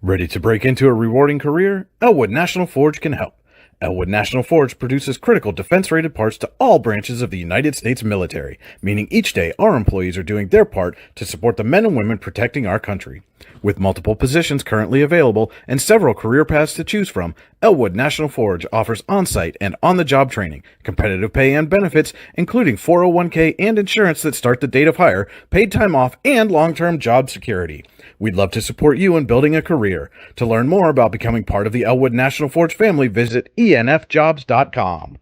Ready to break into a rewarding career? Elwood National Forge can help. Elwood National Forge produces critical defense-rated parts to all branches of the United States military, meaning each day our employees are doing their part to support the men and women protecting our country. With multiple positions currently available and several career paths to choose from, Elwood National Forge offers on-site and on-the-job training, competitive pay and benefits, including 401k and insurance that start the date of hire, paid time off, and long-term job security. We'd love to support you in building a career. To learn more about becoming part of the Elwood National Forge family, visit enfjobs.com.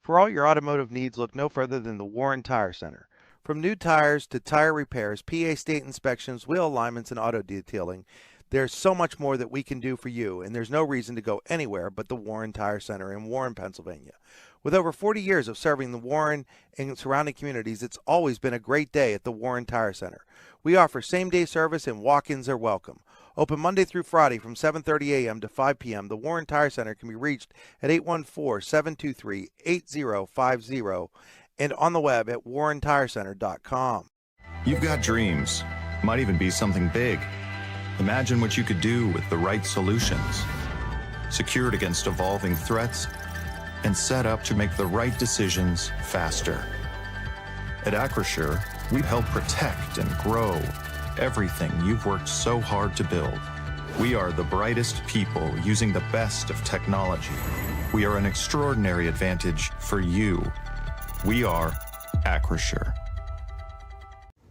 For all your automotive needs, look no further than the Warren Tire Center. From new tires to tire repairs, PA state inspections, wheel alignments, and auto detailing, there's so much more that we can do for you, and there's no reason to go anywhere but the Warren Tire Center in Warren, Pennsylvania. With over 40 years of serving the Warren and surrounding communities, it's always been a great day at the Warren Tire Center. We offer same-day service and walk-ins are welcome. Open Monday through Friday from 7:30 a.m. to 5 p.m., the Warren Tire Center can be reached at 814-723-8050 and on the web at warrentirecenter.com. You've got dreams. Might even be something big. Imagine what you could do with the right solutions. Secured against evolving threats and set up to make the right decisions faster. At Acrisure, we help protect and grow everything you've worked so hard to build. We are the brightest people using the best of technology. We are an extraordinary advantage for you. We are Acrisure.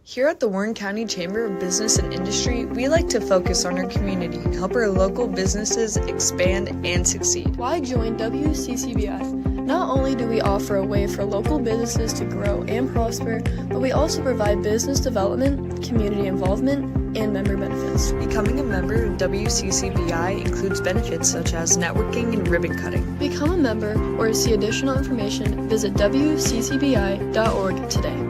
Here at the Warren County Chamber of Business and Industry, we like to focus on our community and help our local businesses expand and succeed. Why join WCCBI? Not only do we offer a way for local businesses to grow and prosper, but we also provide business development, community involvement, and member benefits. Becoming a member of WCCBI includes benefits such as networking and ribbon cutting. Become a member or to see additional information, visit WCCBI.org today.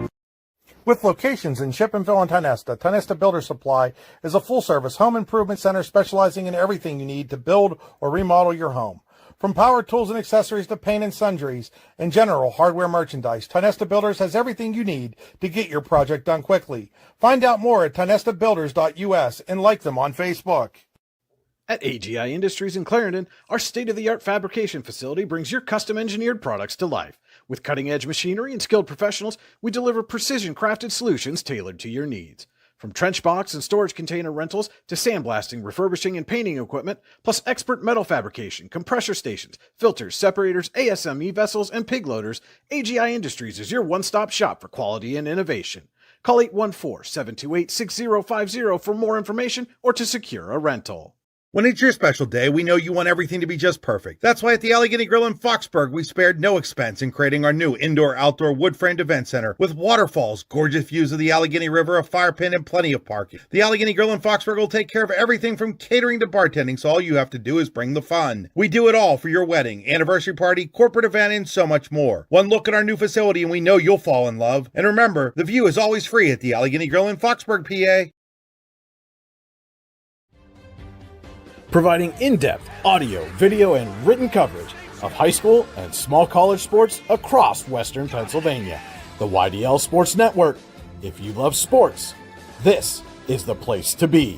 With locations in Shippenville and Tionesta, Tionesta Builder Supply is a full-service home improvement center specializing in everything you need to build or remodel your home. From power tools and accessories to paint and sundries and general hardware merchandise, Tionesta Builders has everything you need to get your project done quickly. Find out more at tionestabuilders.us and like them on Facebook. At AGI Industries in Clarendon, our state-of-the-art fabrication facility brings your custom-engineered products to life. With cutting-edge machinery and skilled professionals, we deliver precision-crafted solutions tailored to your needs. From trench box and storage container rentals to sandblasting, refurbishing, and painting equipment, plus expert metal fabrication, compressor stations, filters, separators, ASME vessels, and pig loaders, AGI Industries is your one-stop shop for quality and innovation. Call 814-728-6050 for more information or to secure a rental. When it's your special day, we know you want everything to be just perfect. That's why at the Allegheny Grill in Foxburg, we spared no expense in creating our new indoor-outdoor wood-framed event center with waterfalls, gorgeous views of the Allegheny River, a fire pit, and plenty of parking. The Allegheny Grill in Foxburg will take care of everything from catering to bartending, so all you have to do is bring the fun. We do it all for your wedding, anniversary party, corporate event, and so much more. One look at our new facility and we know you'll fall in love. And remember, the view is always free at the Allegheny Grill in Foxburg, PA. Providing in-depth audio, video, and written coverage of high school and small college sports across Western Pennsylvania. The YDL Sports Network. If you love sports, this is the place to be.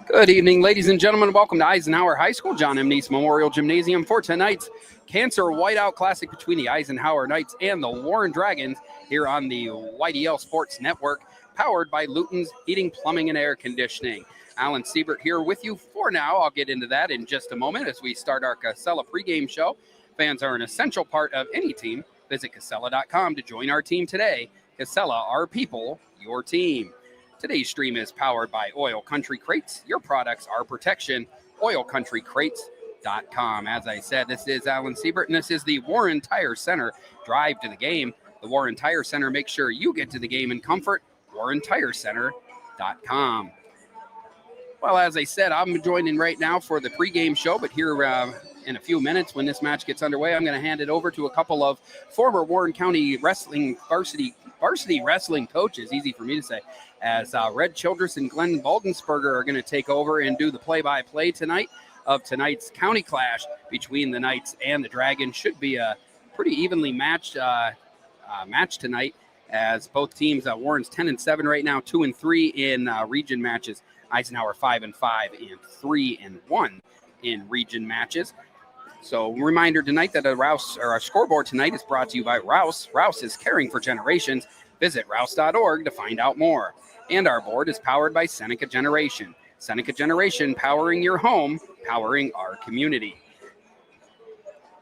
Good evening, ladies and gentlemen. Welcome to Eisenhower High School, John M. Neese Memorial Gymnasium for tonight's Cancer Whiteout Classic between the Eisenhower Knights and the Warren Dragons here on the YDL Sports Network, powered by Luton's Heating, Plumbing, and Air Conditioning. Alan Siebert here with you for now. I'll get into that in just a moment as we start our Casella pregame show. Fans are an essential part of any team. Visit Casella.com to join our team today. Casella, our people, your team. Today's stream is powered by Oil Country Crates. Your products, our protection. OilCountryCrates.com. As I said, this is Alan Siebert, and this is the Warren Tire Center Drive to the Game. The Warren Tire Center makes sure you get to the game in comfort. WarrenTireCenter.com. sportsnetwork.com. Well, as I said, I'm joining right now for the pregame show, but here in a few minutes when this match gets underway, I'm going to hand it over to a couple of former Warren County wrestling varsity wrestling coaches, easy for me to say, as Red Childress and Glenn Waldensberger are going to take over and do the play-by-play tonight of tonight's county clash between the Knights and the Dragons. Should be a pretty evenly matched match tonight, as both teams, Warren's 10-7 right now, 2-3 in region matches. Eisenhower 5-5 and 3-1 in region matches. So reminder tonight that our scoreboard tonight is brought to you by Rouse. Rouse is caring for generations. Visit rouse.org to find out more. And our board is powered by Seneca Generation. Seneca Generation, powering your home, powering our community.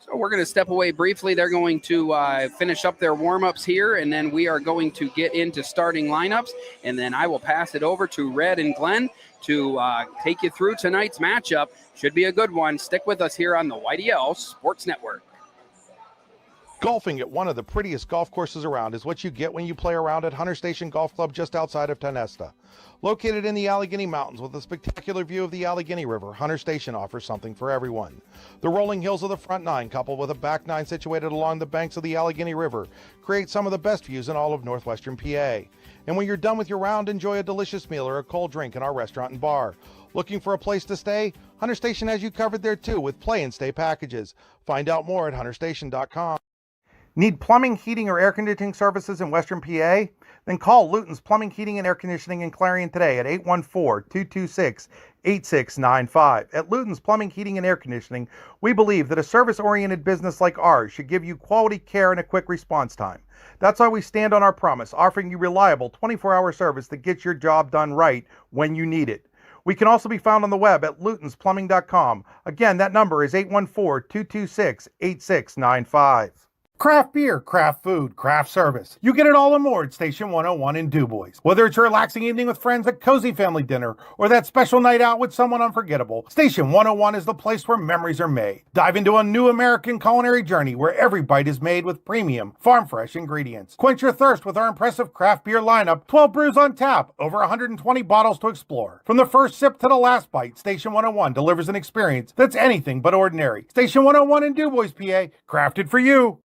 So we're going to step away briefly. They're going to finish up their warm-ups here, and then we are going to get into starting lineups, and then I will pass it over to Red and Glenn to take you through tonight's matchup. Should be a good one. Stick with us here on the YDL Sports Network. Golfing at one of the prettiest golf courses around is what you get when you play around at Hunter Station Golf Club just outside of Tonesta. Located in the Allegheny Mountains with a spectacular view of the Allegheny River, Hunter Station offers something for everyone. The rolling hills of the front nine, coupled with a back nine situated along the banks of the Allegheny River, create some of the best views in all of northwestern PA. And when you're done with your round, enjoy a delicious meal or a cold drink in our restaurant and bar. Looking for a place to stay? Hunter Station has you covered there too with play and stay packages. Find out more at hunterstation.com. Need plumbing, heating, or air conditioning services in Western PA? Then call Luton's Plumbing, Heating, and Air Conditioning in Clarion today at 814-226-8695. At Luton's Plumbing, Heating, and Air Conditioning, we believe that a service-oriented business like ours should give you quality care and a quick response time. That's why we stand on our promise, offering you reliable 24-hour service that gets your job done right when you need it. We can also be found on the web at lutonsplumbing.com. Again, that number is 814-226-8695. Craft beer, craft food, craft service. You get it all and more at Station 101 in DuBois. Whether it's a relaxing evening with friends at Cozy Family Dinner or that special night out with someone unforgettable, Station 101 is the place where memories are made. Dive into a new American culinary journey where every bite is made with premium, farm-fresh ingredients. Quench your thirst with our impressive craft beer lineup, 12 brews on tap, over 120 bottles to explore. From the first sip to the last bite, Station 101 delivers an experience that's anything but ordinary. Station 101 in DuBois, PA, crafted for you.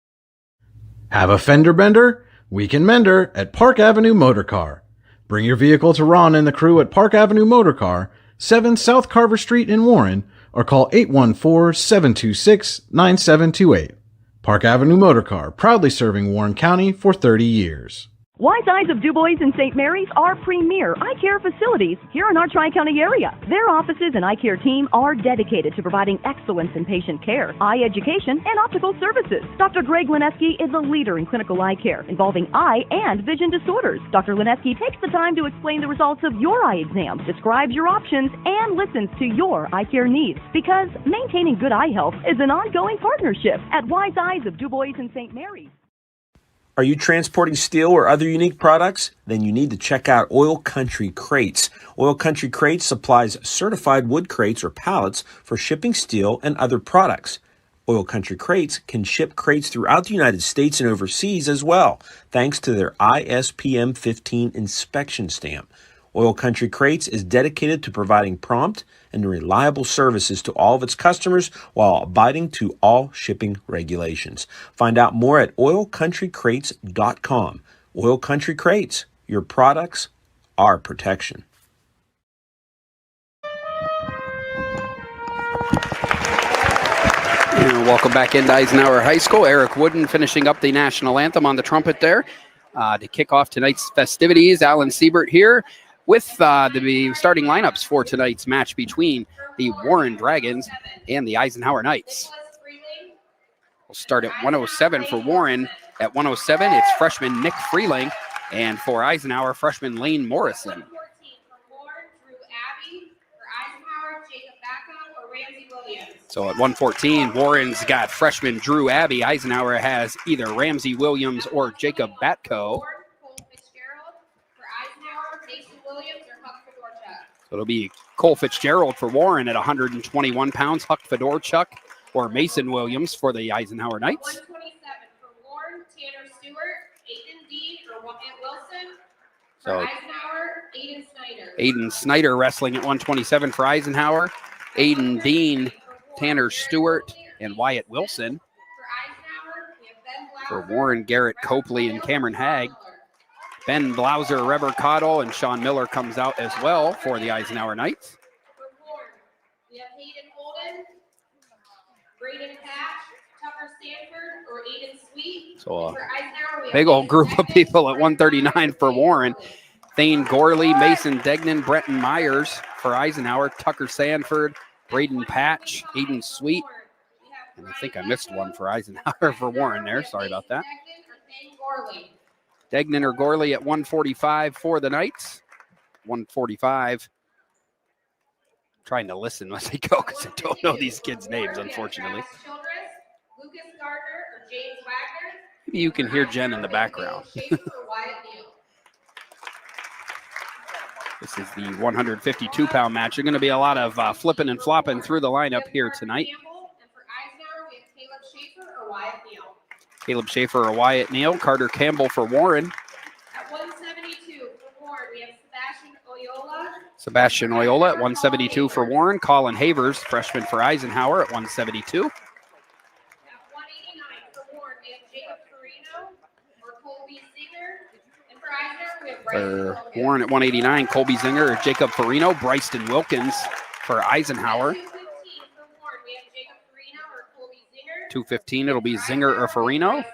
Have a fender bender? We can mender at Park Avenue Motor Car. Bring your vehicle to Ron and the crew at Park Avenue Motor Car, 7 South Carver Street in Warren, or call 814-726-9728. Park Avenue Motor Car, proudly serving Warren County for 30 years. Wise Eyes of DuBois and St. Mary's are premier eye care facilities here in our Tri-County area. Their offices and eye care team are dedicated to providing excellence in patient care, eye education, and optical services. Dr. Greg Lineski is a leader in clinical eye care involving eye and vision disorders. Dr. Lineski takes the time to explain the results of your eye exam, describes your options, and listens to your eye care needs, because maintaining good eye health is an ongoing partnership at Wise Eyes of DuBois and St. Mary's. Are you transporting steel or other unique products? Then you need to check out Oil Country Crates. Oil Country Crates supplies certified wood crates or pallets for shipping steel and other products. Oil Country Crates can ship crates throughout the United States and overseas as well, thanks to their ISPM 15 inspection stamp. Oil Country Crates is dedicated to providing prompt and reliable services to all of its customers while abiding to all shipping regulations. Find out more at oilcountrycrates.com. Oil Country Crates, your products, our protection. And welcome back into Eisenhower High School. Eric Wooden finishing up the national anthem on the trumpet there to kick off tonight's festivities. Alan Siebert here with the starting lineups for tonight's match between the Warren Dragons and the Eisenhower Knights. We'll start at 107 for Warren. At 107, it's freshman Nick Freeling, and for Eisenhower, freshman Lane Morrison. So at 114, Warren's got freshman Drew Abbey. Eisenhower has either Ramsey Williams or Jacob Batko. So it'll be Cole Fitzgerald for Warren at 121 pounds, Huck Fedorchuk or Mason Williams for the Eisenhower Knights. 127 for Warren, Tanner Stewart, Aiden Dean or Wilson. So Eisenhower, Aiden Snyder wrestling at 127 for Eisenhower. Aiden Dean, Tanner Stewart, and Wyatt Wilson. For Warren, Garrett Copley and Cameron Hagg. Ben Blauser, Reber Cottle, and Sean Miller comes out as well for the Eisenhower Knights. We have Hayden Holden, Braden Patch, Tucker Stanford, or Aiden Sweet. So a big old group of people at 139 for Warren. Thane Gorley, Mason Degnan, Brenton Myers for Eisenhower, Tucker Sanford, Braden Patch, Aiden Sweet. And I think I missed one for Eisenhower for Warren there. Sorry about that. Degnan or Gorley at 145 for the Knights. 145. Trying to listen as I go because I don't know these kids' names, unfortunately. Maybe you can hear Jen in the background. This is the 152-pound match. There's going to be a lot of flipping and flopping through the lineup here tonight. Caleb Schaefer or Wyatt Neal. Carter Campbell for Warren. At 172 for Warren, we have Sebastian Oyola. Sebastian Oyola at 172 for Warren. Colin Havers, freshman for Eisenhower at 172. At 189 for Warren, we have Jacob Farino or Colby Singer. And for Eisenhower, we have Bryson For Warren at 189, Colby Zinger or Jacob Farino. Bryson Wilkins for Eisenhower. 215, it'll be Zinger or Farino.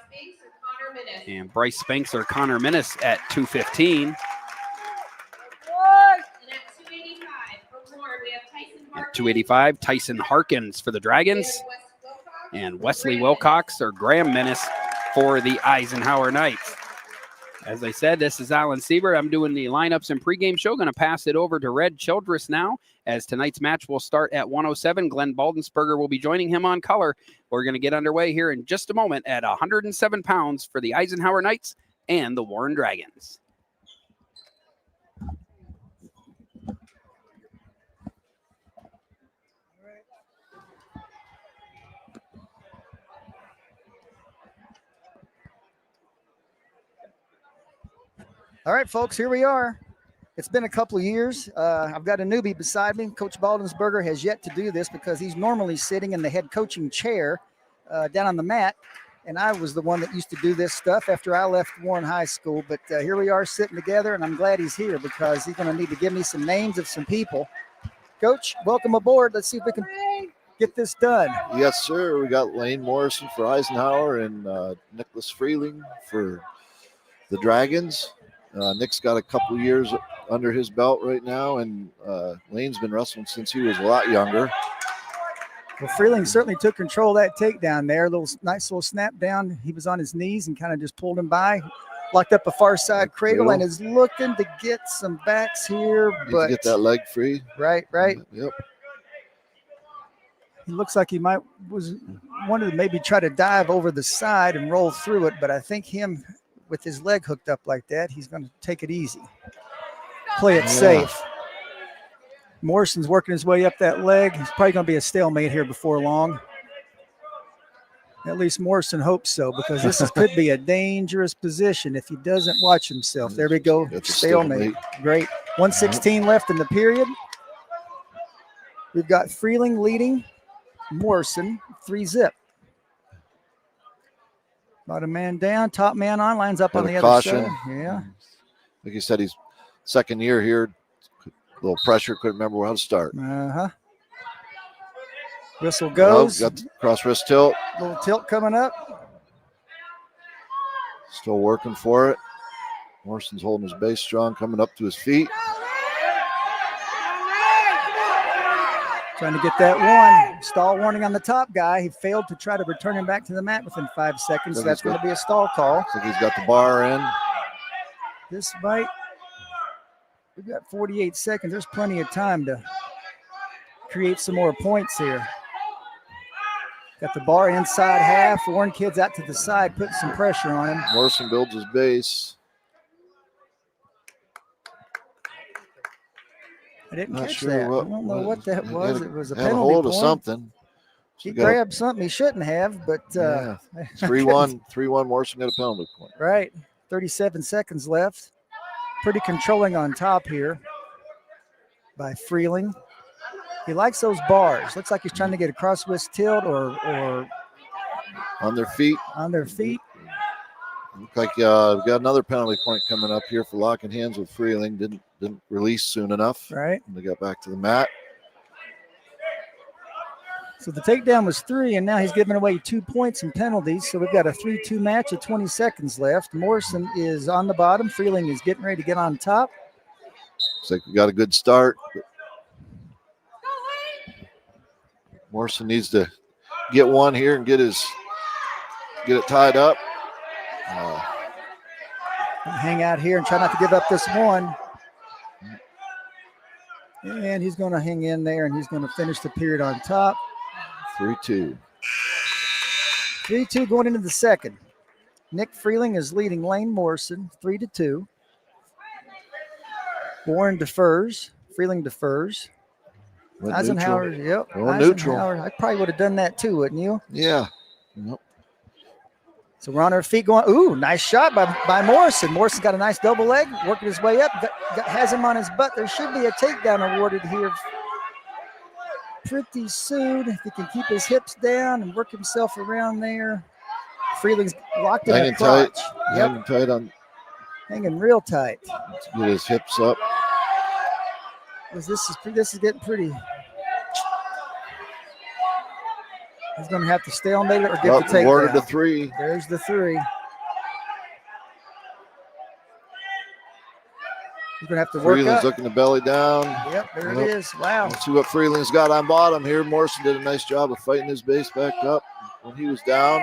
And Bryce Spanks or Connor Minnis at 215. At 285, Tyson Harkins for the Dragons. And Wesley Wilcox or Graham Minnis for the Eisenhower Knights. As I said, this is Alan Siebert. I'm doing the lineups and pregame show. Going to pass it over to Red Childress now, as tonight's match will start at 107. Glenn Baldensberger will be joining him on color. We're going to get underway here in just a moment at 107 pounds for the Eisenhower Knights and the Warren Dragons. All right, folks, here we are. It's been a couple of years. I've got a newbie beside me. Coach Baldensberger has yet to do this because he's normally sitting in the head coaching chair down on the mat. And I was the one that used to do this stuff after I left Warren High School. But here we are sitting together, and I'm glad he's here because he's going to need to give me some names of some people. Coach, welcome aboard. Let's see if we can get this done. Yes, sir. We got Lane Morrison for Eisenhower and Nicholas Freeling for the Dragons. Nick's got a couple years under his belt right now, and Lane's been wrestling since he was a lot younger. Well, Freeling certainly took control of that takedown there. Nice little snap down. He was on his knees and kind of just pulled him by. Locked up a far side cradle and is looking to get some backs here. But get that leg free. Right. Yep. He looks like he wanted to maybe try to dive over the side and roll through it, but I think him with his leg hooked up like that, he's going to take it easy. Play it safe. Morrison's working his way up that leg. He's probably going to be a stalemate here before long. At least Morrison hopes so, because this could be a dangerous position if he doesn't watch himself. There we go. Stalemate. Great. 1:16 left in the period. We've got Freeling leading. Morrison 3-zip. About a man down, top man on, lines up on the other side. Yeah. Like you said, he's second year here. A little pressure, couldn't remember how to start. Whistle goes. Got the cross wrist tilt. Little tilt coming up. Still working for it. Morrison's holding his base strong, coming up to his feet. Trying to get that one. Stall warning on the top guy. He failed to try to return him back to the mat within 5 seconds. So that's going to be a stall call. So he's got the bar in. This might. We've got 48 seconds. There's plenty of time to create some more points here. Got the bar inside half. Warren kids out to the side, putting some pressure on him. Morrison builds his base. I didn't catch that. I don't know what that was. It was a penalty hold point. Of something. He grabbed something he shouldn't have, but 3-1 Morrison got a penalty point. Right. 37 seconds left. Pretty controlling on top here by Freeling. He likes those bars. Looks like he's trying to get a cross-wrist tilt or on their feet. On their feet. Look like we've got another penalty point coming up here for locking hands with Freeling. Didn't release soon enough. Right. And they got back to the mat. So the takedown was 3, and now he's giving away 2 points and penalties. So we've got a 3-2 match with 20 seconds left. Morrison is on the bottom. Freeling is getting ready to get on top. Looks like we got a good start. Morrison needs to get one here and get it tied up. Hang out here and try not to give up this one. And he's going to hang in there, and he's going to finish the period on top. 3-2. 3-2 going into the second. Nick Freeling is leading Lane Morrison 3-2. Warren defers. Freeling defers. Went Eisenhower, neutral. yep. Or Eisenhower, neutral. I probably would have done that too, wouldn't you? Yeah. Yep. So we're on our feet going, ooh, nice shot by Morrison. Morrison's got a nice double leg, working his way up, has him on his butt. There should be a takedown awarded here pretty soon. If he can keep his hips down and work himself around there. Freeling's locked in a crotch. Yep. Hanging tight on. Hanging real tight. Let's get his hips up. This is getting pretty. He's going to have to stalemate it or get the takedown. Awarded the 3. There's the 3. He's going to have to work Freeling's up. looking to belly down. Yep, there it is. Wow. Let's see what Freeling's got on bottom here. Morrison did a nice job of fighting his base back up when he was down.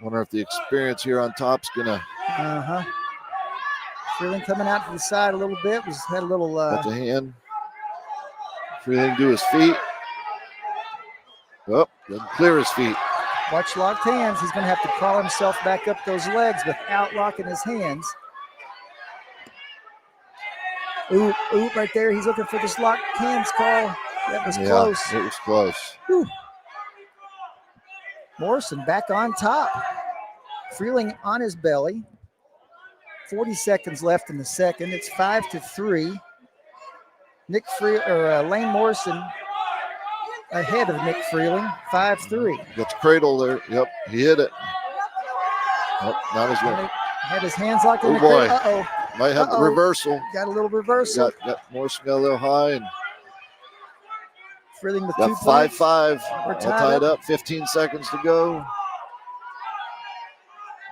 Wonder if the experience here on top's going to. Freeling coming out to the side a little bit. Had a little. Got the hand. Freeling to his feet. Oh, doesn't clear his feet. Watch locked hands. He's going to have to crawl himself back up those legs without locking his hands. Ooh, right there. He's looking for this locked hands call. That was close. It was close. Whew. Morrison back on top. Freeling on his belly. 40 seconds left in the second. It's 5-3. Lane Morrison ahead of Nick Freeling, 5-3. Got the cradle there. Yep, he hit it. Oh, not as well. Had his hands locked in the boy. cradle. Uh-oh. Might have the reversal. Got a little reversal. Morrison got a little high and Freeling with got 2 points. 5-5. We're All tied up. 15 seconds to go.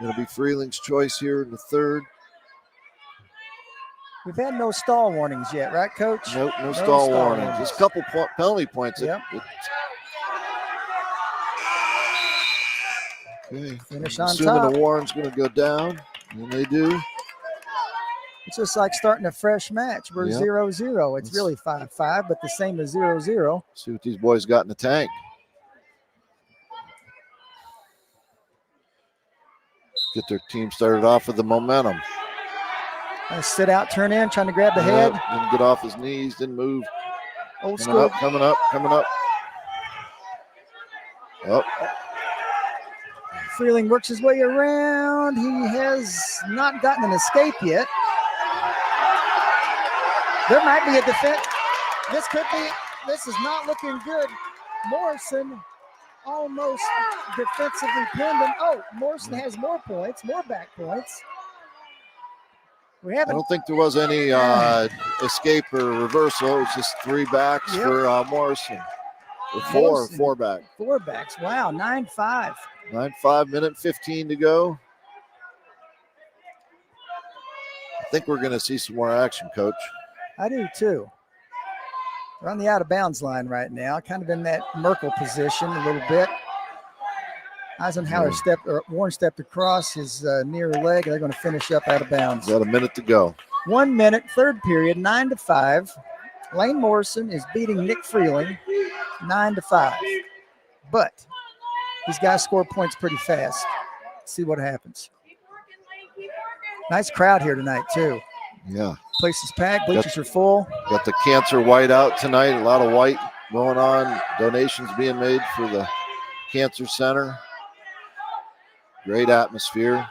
Going to be Freeling's choice here in the third. We've had no stall warnings yet, right, Coach? Nope, no stall warnings. Just a couple penalty points. Yep. Okay. Finish on Assuming top. the warrant's going to go down, and they do. It's just like starting a fresh match. We're 0-0. It's really 5-5, but the same as 0-0. See what these boys got in the tank. Get their team started off with the momentum. Sit out, turn in, trying to grab the head. Didn't get off his knees, didn't move. Old school. Coming up. Oh. Freeling works his way around. He has not gotten an escape yet. There might be a defense. This is not looking good. Morrison almost defensively pinned him. Oh, Morrison has more points, more back points. I don't think there was any escape or reversal. It was just 3 backs for Morrison. Or four back. 4 backs. Wow, 9-5. 9-5, minute 15 to go. I think we're going to see some more action, Coach. I do too. We're on the out of bounds line right now, kind of in that Merkel position a little bit. Eisenhower Warren stepped across his near leg. They're going to finish up out of bounds. Got a minute to go. 1 minute, third period, 9-5. Lane Morrison is beating Nick Freeling 9-5. But these guys score points pretty fast. Let's see what happens. Nice crowd here tonight, too. Yeah. Place is packed. Bleachers are full. Got the cancer white out tonight. A lot of white going on. Donations being made for the Cancer Center. Great atmosphere.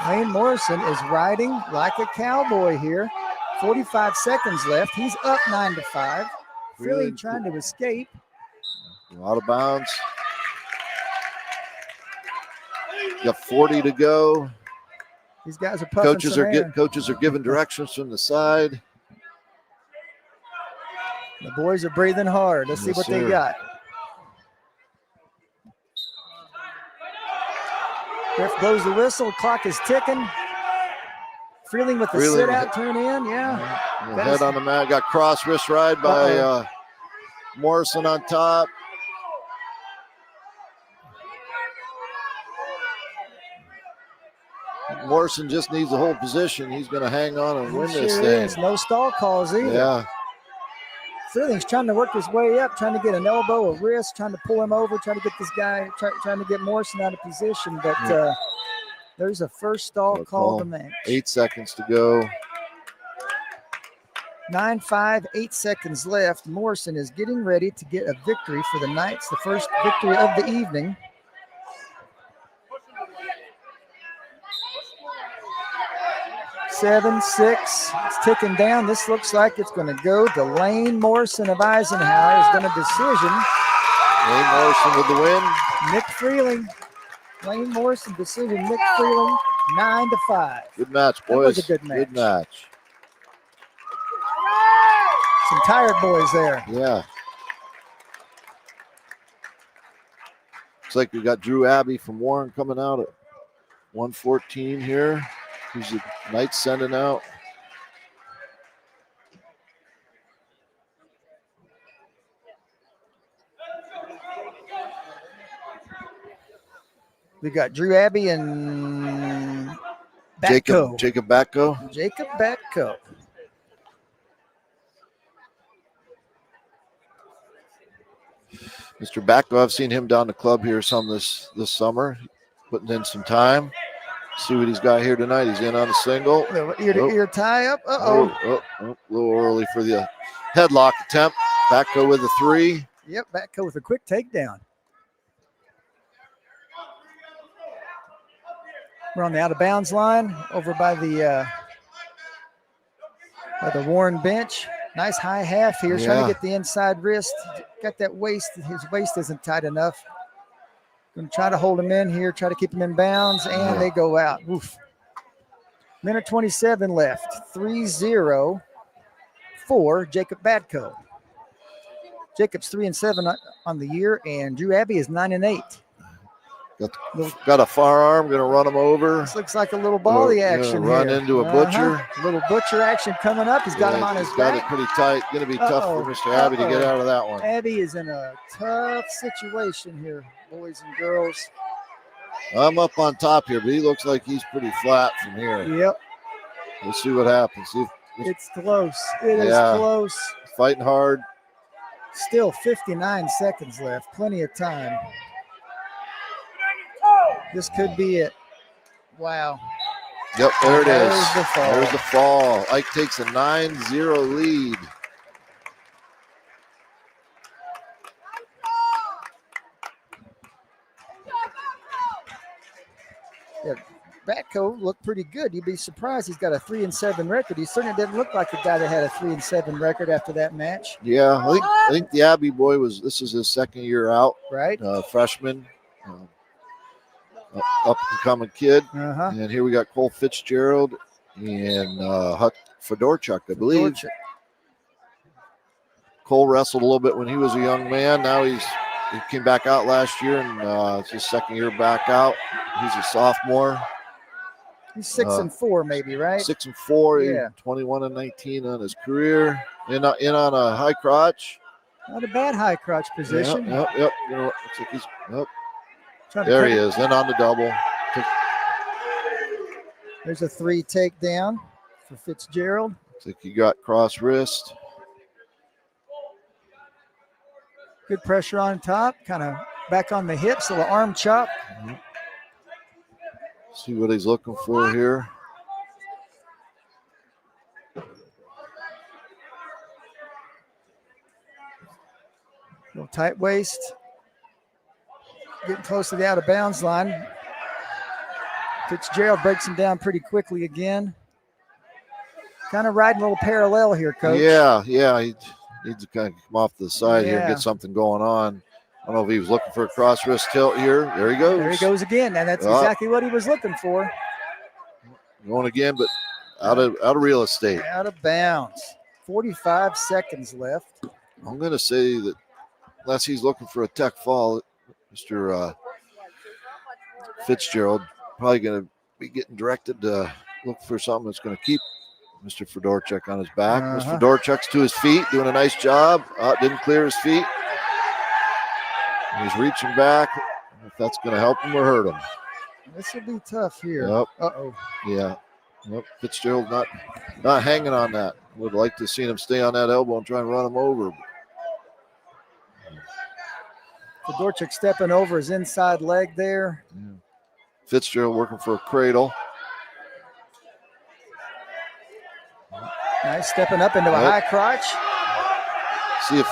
Lane Morrison is riding like a cowboy here. 45 seconds left. He's up 9-5. Really trying to escape. Out of bounds. Got 40 to go. These guys are puffing Coaches some are air. coaches are giving directions from the side. The boys are breathing hard. Let's see what they got. Ref blows the whistle. Clock is ticking. Freeling with the sit out, turn in. Yeah. Head on the mat. Got cross wrist ride by Morrison on top. Morrison just needs the whole position. He's going to hang on and win this thing. No stall calls either. Yeah. Freeling's trying to work his way up, trying to get an elbow, a wrist, trying to pull him over, trying to get this guy, trying to get Morrison out of position. But there's a first stall call to match. 8 seconds to go. 9-5, 8 seconds left. Morrison is getting ready to get a victory for the Knights, the first victory of the evening. Seven, 6, it's ticking down. This looks like it's going to go to Lane Morrison of Eisenhower. Is going to decision. Lane Morrison with the win. Nick Freeling. Lane Morrison decision. Nick Freeling, 9-5. Good match, boys. That was a good match. Good match. Some tired boys there. Yeah. Looks like we got Drew Abbey from Warren coming out at 114 here. Who's the Knights sending out? We got Drew Abbey and Batko. Jacob Batko. Jacob Batko. Mr. Batko, I've seen him down the club here some this summer, putting in some time. See what he's got here tonight. He's in on a single. Ear tie up. A little early for the headlock attempt. Batko with a 3. Yep, Batko with a quick takedown. We're on the out of bounds line over by the Warren bench. Nice high half here, trying to get the inside wrist. Got that waist. His waist isn't tight enough. Going to try to hold him in here, try to keep him in bounds, and they go out. Oof. Minute 27 left. 3-0 for Jacob Batko. Jacob's 3-7 on the year, and Drew Abbey is 9-8. Got a firearm, going to run him over. This looks like a little bally action. Run into a butcher. Little butcher action coming up. He's got him on his back. Got it pretty tight. Going to be tough for Mr. Abbey to get out of that one. Abbey is in a tough situation here, boys and girls. I'm up on top here, but he looks like he's pretty flat from here. Yep. We'll see what happens. It's close. It is close. Fighting hard. Still 59 seconds left. Plenty of time. This could be it. Wow. Yep, there it is. There's the fall. There's the fall. Ike takes a 9-0 lead. Yeah, Batko looked pretty good. You'd be surprised he's got a 3-7 record. He certainly didn't look like the guy that had a 3-7 record after that match. Yeah, I think the Abbey boy this is his second year out. Right. Freshman. Up and coming kid. And here we got Cole Fitzgerald and Huck Fedorchuk, I believe. Cole wrestled a little bit when he was a young man. Now he came back out last year, and it's his second year back out. He's a sophomore. He's 6-4, maybe, right? 6-4. Yeah. 21-19 on his career. In on a high crotch. Not a bad high crotch position. Yep. Looks like he's there he is. Then on the double. There's a 3 takedown for Fitzgerald. Looks like he got cross wrist. Good pressure on top. Kind of back on the hips. A little arm chop. See what he's looking for here. Little tight waist. Getting close to the out of bounds line. Fitzgerald breaks him down pretty quickly again. Kind of riding a little parallel here, Coach. Yeah. He needs to kind of come off to the side here and Yeah. get something going on. I don't know if he was looking for a cross wrist tilt here. There he goes. There he goes again, and that's exactly what he was looking for. Going again, but out of real estate. Out of bounds. 45 seconds left. I'm going to say that unless he's looking for a tech fall, Mr. Fitzgerald probably going to be getting directed to look for something that's going to keep Mr. Fedorchuk on his back. Mr. Fedorchuk's to his feet, doing a nice job. Didn't clear his feet. He's reaching back. If that's going to help him or hurt him. This will be tough here. Yep. Uh-oh. Yeah. Well, Fitzgerald not hanging on that. Would like to see him stay on that elbow and try and run him over. Fedorchuk stepping over his inside leg there. Yeah. Fitzgerald working for a cradle. Nice, stepping up into a high crotch. See if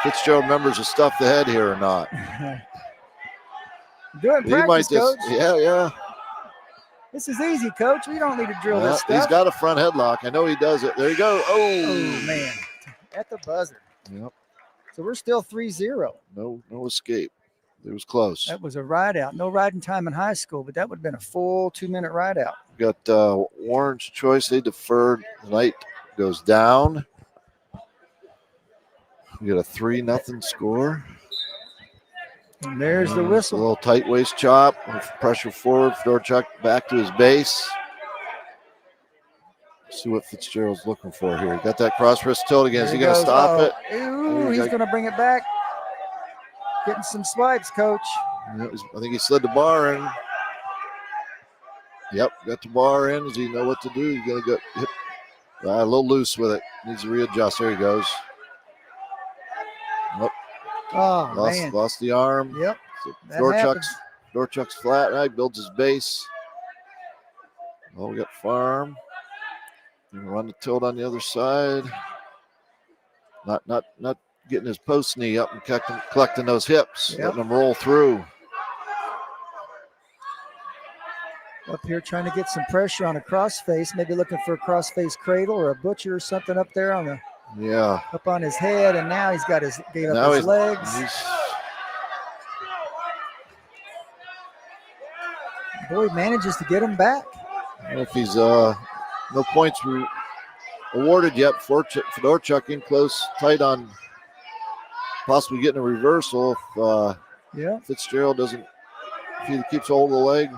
Fitzgerald remembers to stuff the head here or not. Doing practice, Coach. Yeah. This is easy, Coach. We don't need to drill this stuff. He's got a front headlock. I know he does it. There you go. Oh, man. At the buzzer. Yep. So we're still 3-0. No escape. It was close. That was a ride out. No riding time in high school, but that would have been a full 2-minute ride out. Got Warren's choice. They deferred. The night goes down. We got a 3-0 score. And there's the whistle. A little tight waist chop. Pressure forward. Fedorchuk back to his base. See what Fitzgerald's looking for here. Got that cross wrist tilt again. Is he going to stop it? Ooh, he's going to bring it back. Getting some swipes, Coach. I think he slid the bar in. Yep, got the bar in. Does he know what to do? He's going to get hit a little loose with it. Needs to readjust. There he goes. Nope. Oh, lost the arm. Yep. So Fedorchuk's flat, right? Builds his base. Oh, we got farm. Run the tilt on the other side. Not getting his post knee up and collecting those hips, letting them roll through. Up here trying to get some pressure on a crossface, maybe looking for a crossface cradle or a butcher or something up there on the up on his head, and now he's got his gave up his legs. Boy, manages to get him back. I don't know if he's no points awarded yet. Fedorchuk in close, tight on possibly getting a reversal if Fitzgerald doesn't, if he keeps hold of the leg.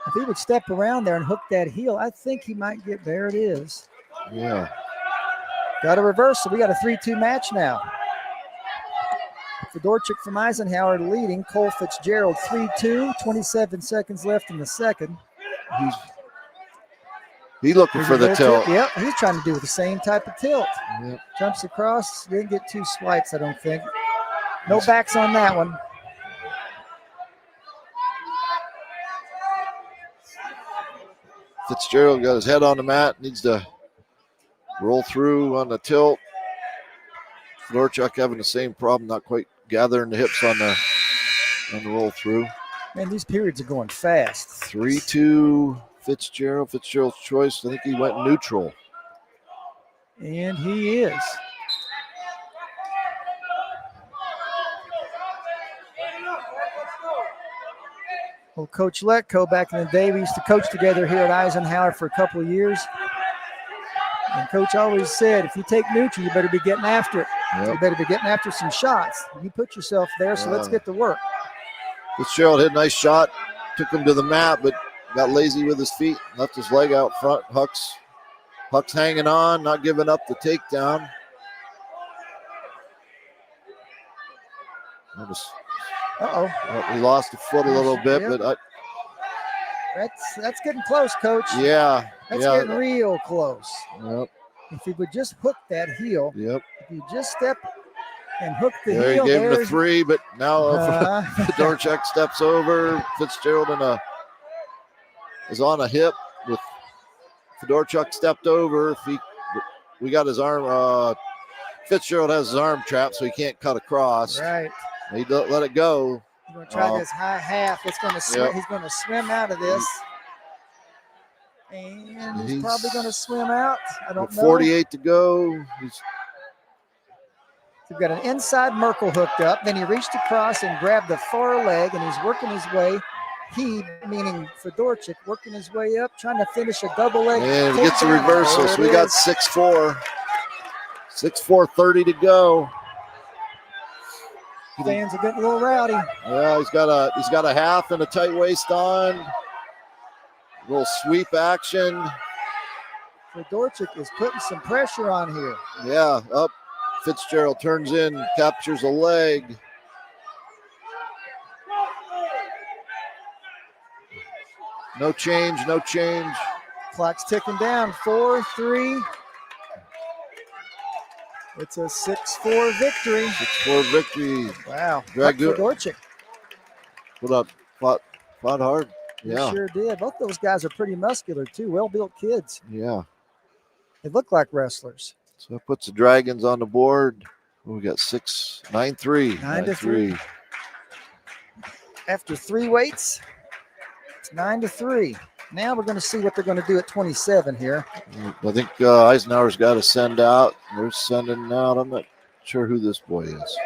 If he would step around there and hook that heel, I think he might get, there it is. Yeah. Got a reversal. We got a 3-2 match now. Fedorchuk from Eisenhower leading. Cole Fitzgerald 3-2, 27 seconds left in the second. He's looking for the tilt. Yep, he's trying to do the same type of tilt. Yep. Jumps across, didn't get two swipes, I don't think. No backs on that one. Fitzgerald got his head on the mat, needs to roll through on the tilt. Fedorchuk having the same problem, not quite gathering the hips on the roll through. Man, these periods are going fast. 3-2 Fitzgerald. Fitzgerald's choice. I think he went neutral. And he is. Well, Coach Letko, back in the day, we used to coach together here at Eisenhower for a couple of years. And Coach always said, if you take neutral, you better be getting after it. Yep. You better be getting after some shots. You put yourself there, so let's get to work. Fitzgerald hit a nice shot, took him to the mat, but got lazy with his feet, left his leg out front. Huck's hanging on, not giving up the takedown. Uh-oh. He lost the foot a little bit, but that's getting close, Coach. Yeah. That's getting real close. Yep. If he would just hook that heel. Yep. If you just step and hook the there heel. He gave him the three, but now Fedorchuk steps over. Fitzgerald is on a hip with Fedorchuk stepped over. We got his arm. Fitzgerald has his arm trapped, so he can't cut across. Right. He let it go. He's going to try this high half. It's going to swim. He's going to swim out of this. And he's probably going to swim out. I don't know. 48 to go. We've got an inside Merkel hooked up. Then he reached across and grabbed the far leg, and he's working his way. He, meaning Fedorchik, working his way up, trying to finish a double leg. And gets a reversal. So we got 6-4. 6-4, 30 to go. Fans are getting a little rowdy. Yeah, he's got a half and a tight waist on. A little sweep action. Fedorchik is putting some pressure on here. Yeah, up. Fitzgerald turns in, captures a leg. No change, no change. Clock's ticking down. 4-3. It's a 6-4 victory. 6-4 victory. Wow. Fedorchik. Put up, fought hard. Yeah. He sure did. Both those guys are pretty muscular too. Well-built kids. Yeah. They look like wrestlers. So that puts the Dragons on the board. We got 9-3. 9-3. After 3 weights, it's 9-3. Now we're going to see what they're going to do at 27 here. I think Eisenhower's got to send out. They're sending out. I'm not sure who this boy is.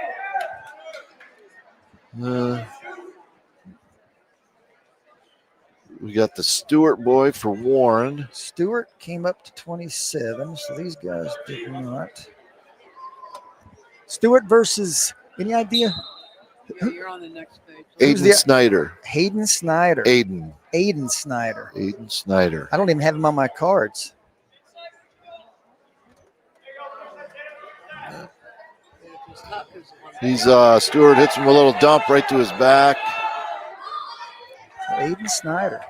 We got the Stewart boy for Warren. Stewart came up to 27, so these guys did not. Stewart versus, any idea? You're on the next page. Aiden Snyder. Hayden Snyder. Aiden Snyder. Aiden Snyder. I don't even have him on my cards. He's Stewart hits him a little dump right to his back. Aiden Snyder.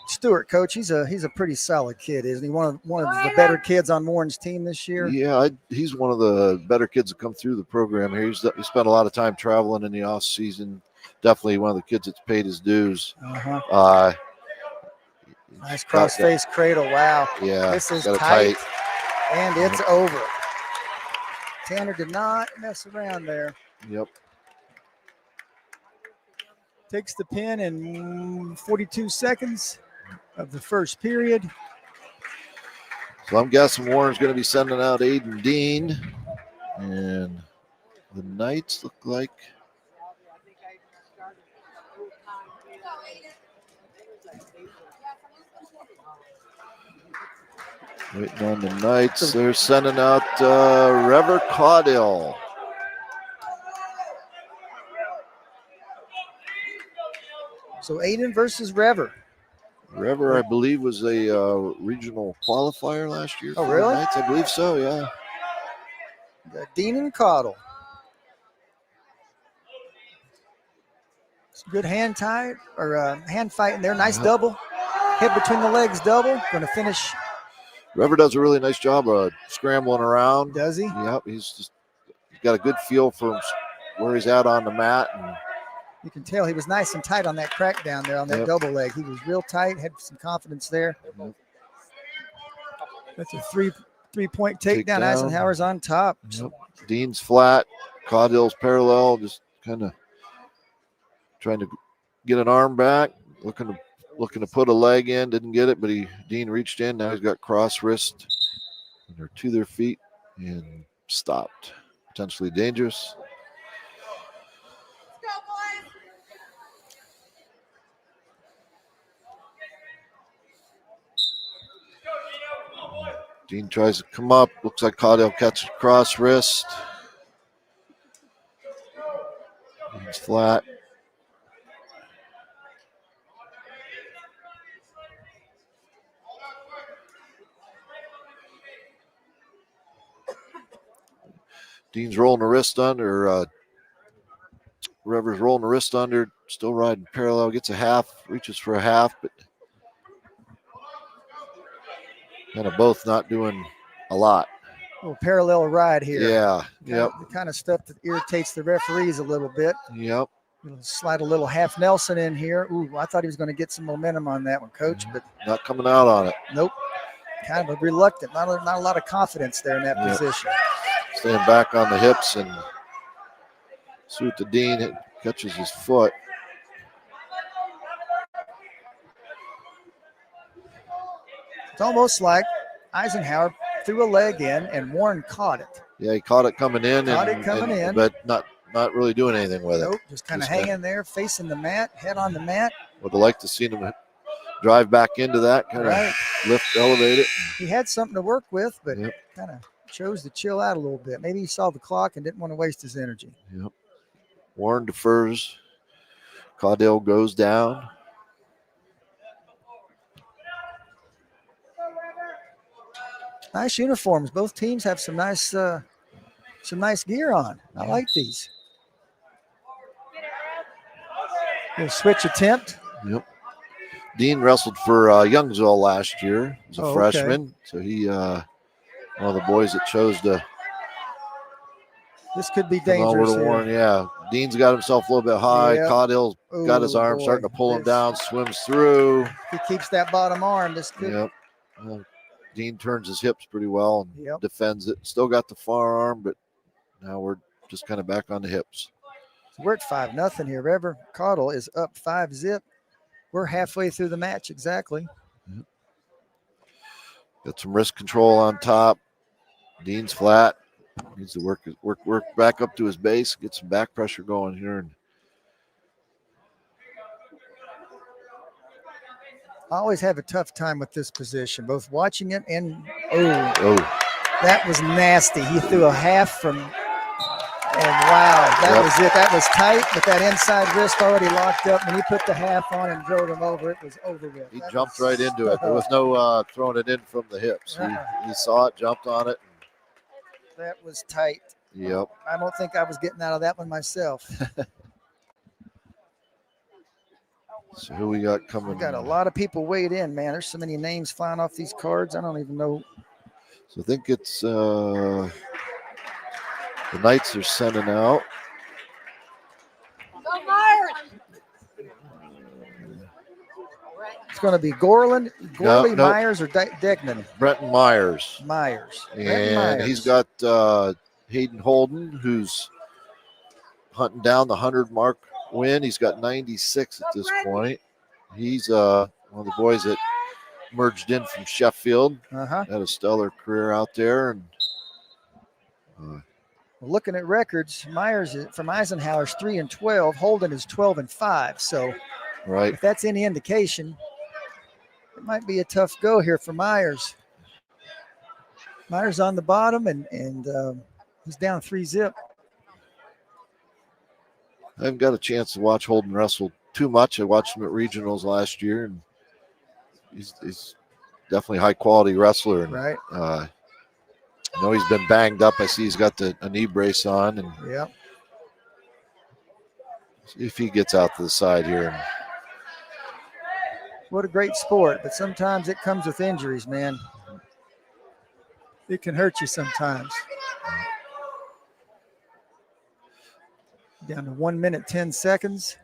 Stewart, coach, he's a pretty solid kid, isn't he? One of the better kids on Warren's team this year. Yeah, he's one of the better kids that come through the program here. He spent a lot of time traveling in the off season. Definitely one of the kids that's paid his dues. Nice cross-face cradle. Wow. Yeah, this is got tight, and it's over. Tanner did not mess around there. Yep. Takes the pin in 42 seconds of the first period. So I'm guessing Warren's going to be sending out Aiden Dean. And the Knights look like. Waiting on the Knights. They're sending out Rever Caudill. So Aiden versus Rever. Rever, I believe, was a regional qualifier last year. Oh, really? Knights, I believe so, yeah. Dean and Caudill. Some good hand tie or hand fight in there. Nice double. Hit between the legs double. Going to finish. Rever does a really nice job of scrambling around. Does he? Yep. He's got a good feel for where he's at on the mat. And you can tell he was nice and tight on that crack down there on that double leg. He was real tight, had some confidence there. That's a three-point takedown. Eisenhower's on top. Yep. Dean's flat. Caudill's parallel, just kind of trying to get an arm back, looking to put a leg in. Didn't get it, but Dean reached in. Now he's got cross wrist. And they're to their feet and stopped. Potentially dangerous. Dean tries to come up. Looks like Caudill catches cross wrist. Dean's flat. Dean's rolling the wrist under. Rever's rolling the wrist under. Still riding parallel. Gets a half. Reaches for a half, but kind of both not doing a lot. A little parallel ride here. Yeah. Yep. The kind of stuff that irritates the referees a little bit. Yep. Slide a little half Nelson in here. Ooh, I thought he was going to get some momentum on that one, Coach, but not coming out on it. Nope. Kind of reluctant. Not a lot of confidence there in that position. Staying back on the hips and See what the Dean catches his foot. It's almost like Eisenhower threw a leg in and Warren caught it. Yeah, he caught it coming in. In. But not really doing anything with Nope, it. just kind of hanging there, facing the mat, head on the mat. Would have liked to see him drive back into that, kind of elevate it. He had something to work with, but kind of chose to chill out a little bit. Maybe he saw the clock and didn't want to waste his energy. Yep. Warren defers. Caudell goes down. Nice uniforms. Both teams have some nice gear on. I like these. Little switch attempt. Yep. Dean wrestled for Youngsville last year as a freshman. Okay. So he, one of the boys that chose to. This could be come over dangerous to here. Warren. Yeah. Dean's got himself a little bit high. Yep. Caudill's got his arm starting to pull him down, swims through. He keeps that bottom arm. This could. Yep. Dean turns his hips pretty well and defends it. Still got the forearm, but now we're just kind of back on the hips. So we're at 5-0 here. Rever Caudell is up 5-0. We're halfway through the match exactly. Yep. Got some wrist control on top. Dean's flat. Needs to work back up to his base, get some back pressure going here. And I always have a tough time with this position, both watching it and that was nasty. He threw a half from, and wow, that was it. That was tight, but that inside wrist already locked up. When he put the half on and drove him over, it was over with. He jumped right into it. There was no throwing it in from the hips. He saw it, jumped on it. That was tight. Yep. I don't think I was getting out of that one myself. So who we got coming? We got a lot of people weighed in, man. There's so many names flying off these cards. I don't even know. So I think it's the Knights are sending out. It's going to be Gorley, Myers, or Degnan. Brenton Myers. And he's got Hayden Holden, who's hunting down the 100-mark win. He's got 96 at this point. He's one of the boys that merged in from Sheffield. Had a stellar career out there. And looking at records, Myers from Eisenhower's 3-12. Holden is 12-5. So if that's any indication, it might be a tough go here for Myers. Myers on the bottom, and he's down 3-0. I haven't got a chance to watch Holden wrestle too much. I watched him at regionals last year, and he's definitely a high-quality wrestler. And, I know he's been banged up. I see he's got a knee brace on. And see if he gets out to the side here. What a great sport, but sometimes it comes with injuries, man. It can hurt you sometimes. Down to 1 minute, 10 seconds.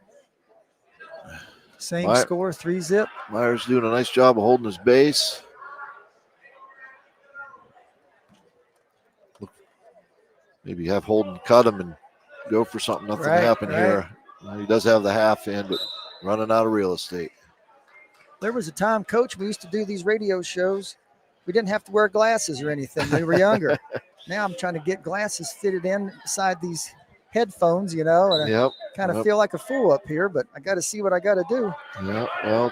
Same score, 3-0. Myers doing a nice job of holding his base. Maybe have Holden cut him and go for something. Nothing happened here. He does have the half in, but running out of real estate. There was a time, Coach, we used to do these radio shows. We didn't have to wear glasses or anything when we were younger. Now I'm trying to get glasses fitted inside these headphones, and I kind of feel like a fool up here, but I got to see what I got to do. Yeah, well,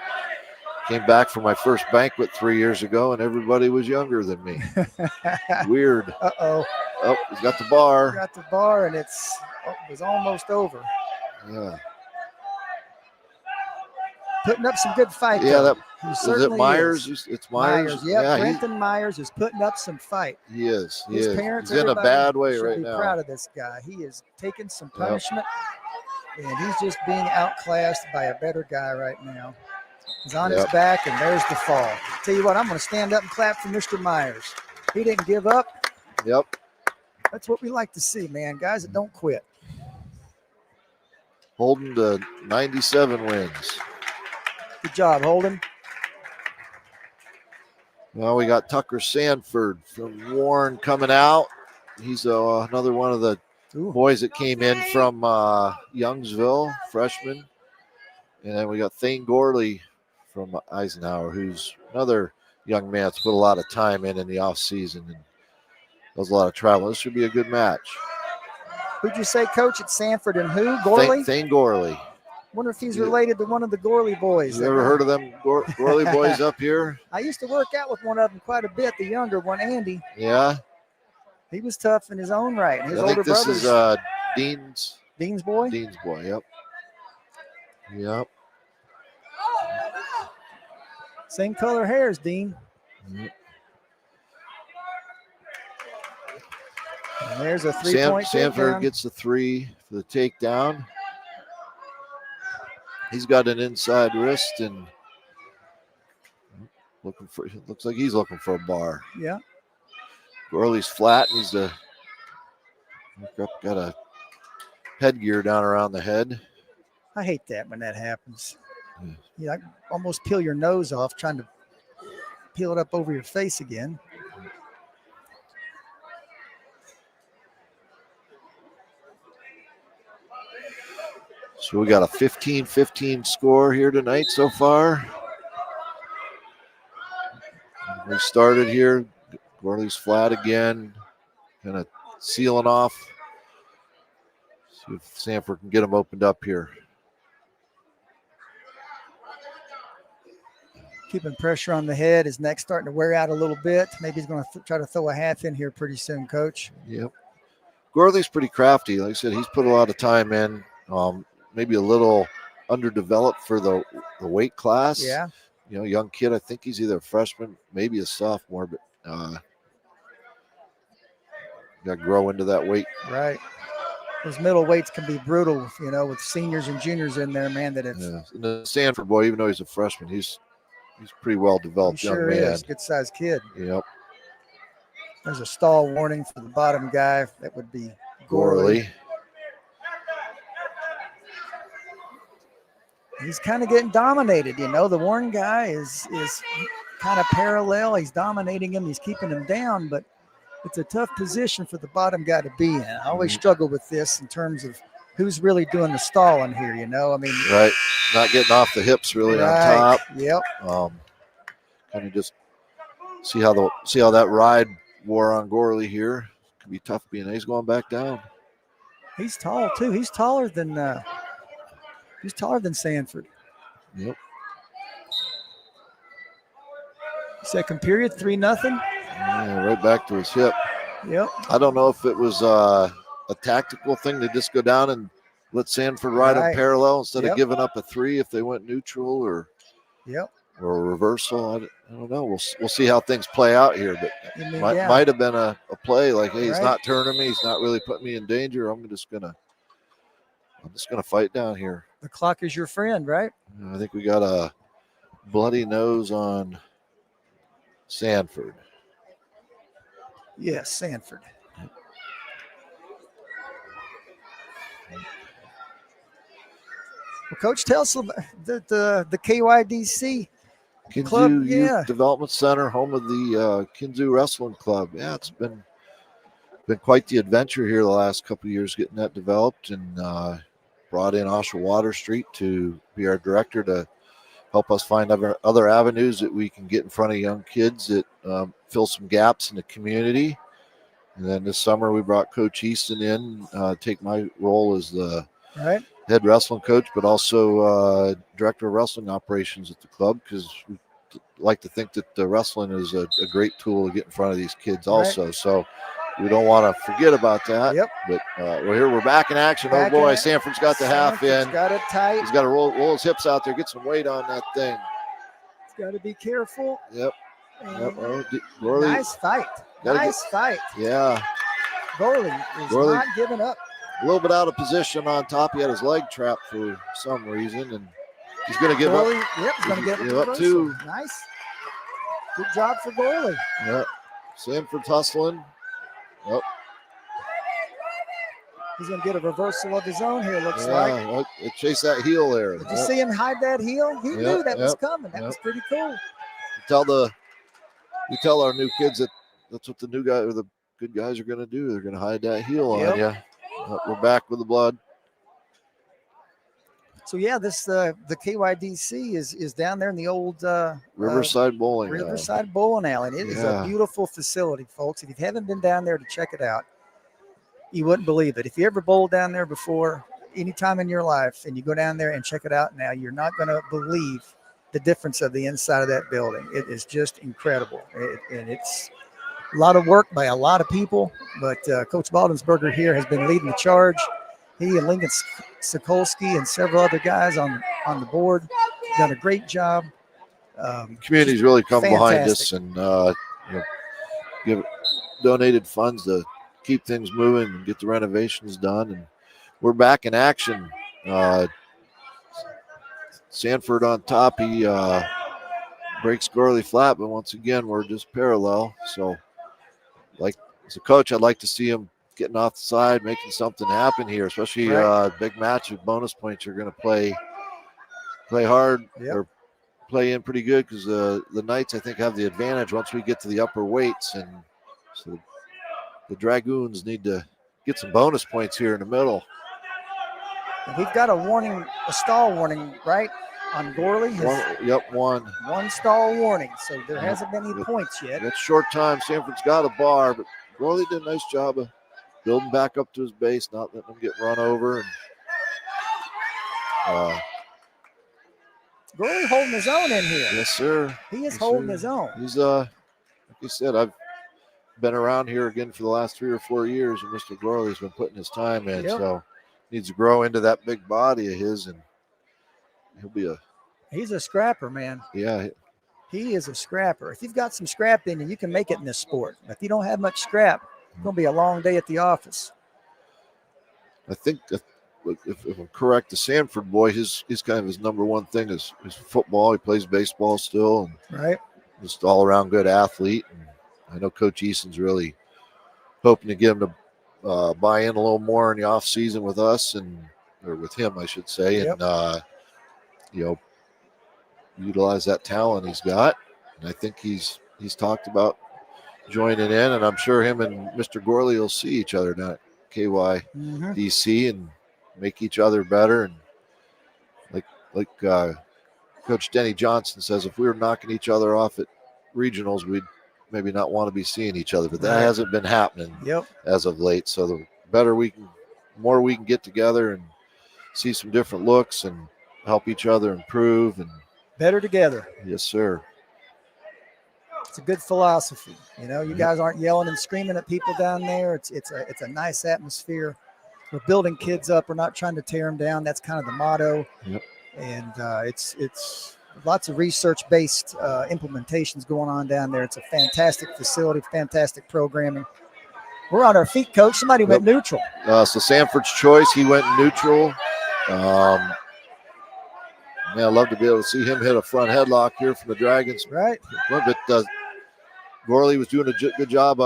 came back from my first banquet 3 years ago, and everybody was younger than me. Weird. Uh-oh. Oh, he's got the bar. Got the bar, and it was almost over. Yeah. Putting up some good fight. Yeah, is it Myers? It's Myers. Yeah, Brenton Myers is putting up some fight. He is. His parents, he's in a bad way right now. Be proud of this guy. He is taking some punishment, and he's just being outclassed by a better guy right now. He's on his back, and there's the fall. Tell you what, I'm going to stand up and clap for Mr. Myers. He didn't give up. Yep. That's what we like to see, man. Guys that don't quit. Holden to 97 wins. Good job, Holden. Well, we got Tucker Sanford from Warren coming out. He's another one of the boys that came in from Youngsville, freshmen. And then we got Thane Gorley from Eisenhower, who's another young man that's put a lot of time in the offseason and does a lot of travel. This should be a good match. Who'd you say, Coach, at Sanford and who? Gorley? Thane Gorley. Wonder if he's related to one of the Gorley boys. You ever heard of them Gorley boys up here? I used to work out with one of them quite a bit, the younger one, Andy. Yeah. He was tough in his own right. His I older think this brothers. is Dean's boy? Dean's boy, yep. Yep. Same color hair as Dean. Yep. And there's a three-point Sanford takedown. gets the 3 for the takedown. He's got an inside wrist and looks like he's looking for a bar. Yeah. Gorley's flat. Needs to got a headgear down around the head. I hate that when that happens. Yeah, I almost peel your nose off trying to peel it up over your face again. So we got a 15-15 score here tonight so far. We started here. Gorley's flat again. Kind of sealing off. See if Sanford can get him opened up here. Keeping pressure on the head. His neck's starting to wear out a little bit. Maybe he's going to try to throw a half in here pretty soon, Coach. Yep. Gorley's pretty crafty. Like I said, he's put a lot of time in. Maybe a little underdeveloped for the weight class. Yeah. You know, young kid. I think he's either a freshman, maybe a sophomore, but got to grow into that weight. Right. Those middle weights can be brutal, you know, with seniors and juniors in there, man. That have. Yeah. And the Sanford boy, even though he's a freshman, he's pretty well developed He young sure man. is. Good sized kid. Yep. There's a stall warning for the bottom guy. That would be Gorley. He's kind of getting dominated, you know. The Warren guy is kind of parallel. He's dominating him. He's keeping him down, but it's a tough position for the bottom guy to be in. I always struggle with this in terms of who's really doing the stalling here, you know. I mean, right, not getting off the hips really on top. Yep. Kind of just see how that ride wore on Gorley here. Could be tough being he's going back down. He's tall too. He's taller than Sanford. Yep. Second period, 3-0. Yeah, right back to his hip. Yep. I don't know if it was a tactical thing to just go down and let Sanford ride him parallel instead of giving up a 3 if they went neutral or a reversal. I don't know. We'll see how things play out here, but might have been a play like, hey, he's not turning me. He's not really putting me in danger. I'm just gonna fight down here. The clock is your friend, right? I think we got a bloody nose on Sanford. Yes, Sanford. Well, Coach, tell us about the KYDC Kinzu club. Youth Development Center, home of the Kinzu Wrestling Club. Yeah, it's been quite the adventure here the last couple of years getting that developed, and brought in Osher Water Street to be our director to help us find other avenues that we can get in front of young kids that fill some gaps in the community. And then this summer we brought Coach Easton in, take my role as the head wrestling coach, but also director of wrestling operations at the club, because we like to think that the wrestling is a great tool to get in front of these kids also. So we don't want to forget about that. Yep. But we're here. We're back in action. Oh boy, Sanford's got the half in. Got it tight. He's got to roll his hips out there, get some weight on that thing. He's got to be careful. Yep. Gorley. Nice fight. Fight. Yeah. Gorley is not giving up. A little bit out of position on top. He had his leg trapped for some reason, and he's going to give Gorley, up. Yep, he's going to give up too. Nice. Good job for Gorley. Yep. Sanford's hustling. Yep. He's going to get a reversal of his own here, looks like. Chase that heel there. Did you see him hide that heel? He knew that was coming. That was pretty cool. We tell our new kids that that's what the new guy or the good guys are going to do. They're going to hide that heel on you. We're back with the blood. So yeah, this the KYDC is down there in the old Riverside Bowling Alley. Riverside Bowling Alley. And it is a beautiful facility, folks. If you haven't been down there to check it out, you wouldn't believe it. If you ever bowled down there before, any time in your life, and you go down there and check it out now, you're not going to believe the difference of the inside of that building. It is just incredible, and it's a lot of work by a lot of people. But Coach Baldensberger here has been leading the charge. He and Lincoln Sokolsky and several other guys on the board done a great job. Community's really come behind us and give donated funds to keep things moving and get the renovations done. And we're back in action. Sanford on top. He breaks Gorley flat, but once again, we're just parallel. So, like as a coach, I'd like to see him getting off the side, making something happen here, especially big match with bonus points. You're going to play hard or play in pretty good because the Knights, I think, have the advantage once we get to the upper weights. And so the Dragoons need to get some bonus points here in the middle. We've got a stall warning, right, on Gorley? One. One stall warning, so there hasn't been any points yet. That's short time. Sanford's got a bar, but Gorley did a nice job of building back up to his base, not letting him get run over. And Gorley holding his own in here. Yes, sir. He is holding his own. He's like you said, I've been around here again for the last 3 or 4 years, and Mr. Gorley's been putting his time in. So needs to grow into that big body of his, and he's a scrapper, man. Yeah. He is a scrapper. If you've got some scrap in you, you can make it in this sport. If you don't have much scrap, it's going to be a long day at the office. I think if I'm correct, the Sanford boy, his kind of his number one thing is football. He plays baseball still, and just all around good athlete. And I know Coach Eason's really hoping to get him to buy in a little more in the off season with us or with him, I should say, and utilize that talent he's got. And I think he's talked about joining in, and I'm sure him and Mr. Gorley will see each other down at KYDC and make each other better. And like Coach Denny Johnson says, if we were knocking each other off at regionals, we'd maybe not want to be seeing each other, but that hasn't been happening as of late. So the more we can get together and see some different looks and help each other improve and better together. Yes, sir. It's a good philosophy. You guys aren't yelling and screaming at people down there. It's a nice atmosphere. We're building kids up. We're not trying to tear them down. That's kind of the motto. And it's lots of research-based implementations going on down there. It's a fantastic facility, fantastic programming. We're on our feet, Coach. Somebody went neutral. So Sanford's choice, he went neutral. I'd love to be able to see him hit a front headlock here from the Dragons. Right. But Gorley was doing a good job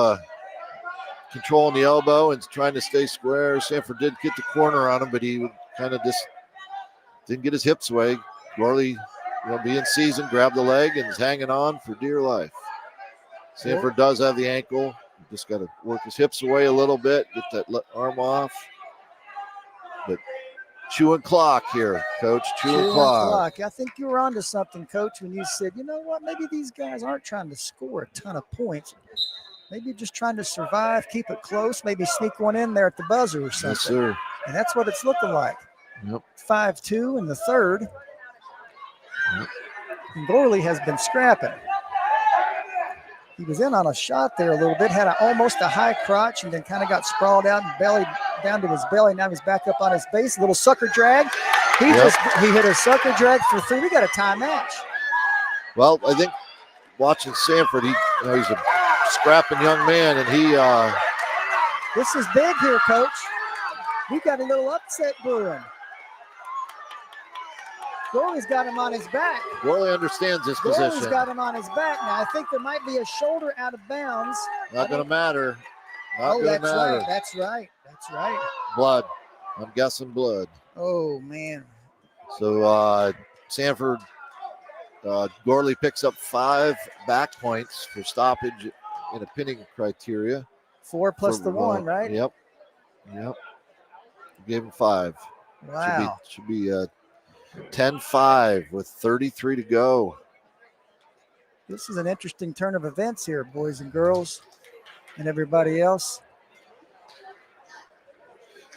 controlling the elbow and trying to stay square. Sanford did get the corner on him, but he kind of just didn't get his hips away. Gorley, being seasoned, grabbed the leg and is hanging on for dear life. Sanford does have the ankle. Just got to work his hips away a little bit, get that arm off. But chewing clock here, Coach. Chewing clock. I think you were onto something, Coach, when you said, you know what, maybe these guys aren't trying to score a ton of points. Maybe just trying to survive, keep it close, maybe sneak one in there at the buzzer or something. Yes, sir. And that's what it's looking like. 5-2 in the third. And Gorley has been scrapping. He was in on a shot there a little bit, had almost a high crotch, and then kind of got sprawled out and belly down to his belly. Now he's back up on his base. A little sucker drag. He hit a sucker drag for 3. We got a tie match. Well, I think watching Sanford, he's a scrapping young man, and he. This is big here, Coach. We got a little upset brewing. Gorley's got him on his back. Gorley understands this position. Gorley's got him on his back. Now, I think there might be a shoulder out of bounds. Not going to matter. Not going to matter. Right. That's right. Blood. I'm guessing blood. Oh, man. So, Sanford, Gorley picks up 5 back points for stoppage in a pinning criteria. 4 plus the 1, right? Yep. Gave him 5. Wow. Should be 10-5 with 33 to go. This is an interesting turn of events here, boys and girls and everybody else.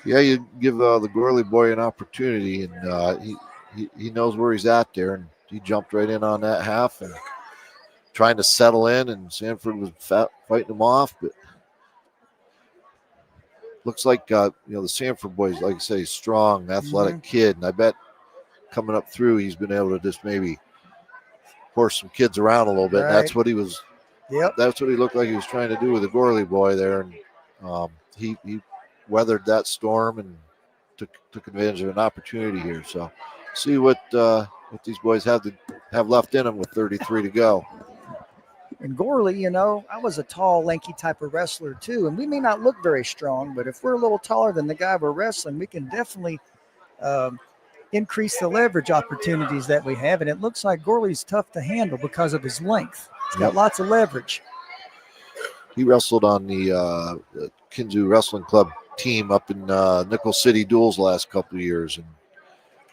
Yeah, you give the Gorley boy an opportunity, and he knows where he's at there, and he jumped right in on that half and trying to settle in, and Sanford was fighting him off, but looks like the Sanford boys, like I say, strong, athletic kid, and I bet coming up through, he's been able to just maybe horse some kids around a little bit. Right. That's what he was. Yep. That's what he looked like he was trying to do with the Gorley boy there, and he weathered that storm and took advantage of an opportunity here. So, see what these boys have left in them with 33 to go. And Gorley, I was a tall, lanky type of wrestler too, and we may not look very strong, but if we're a little taller than the guy we're wrestling, we can definitely increase the leverage opportunities that we have. And it looks like Gorley's tough to handle because of his length. He's got lots of leverage. He wrestled on the Kinzu Wrestling Club team up in Nickel City Duels last couple of years and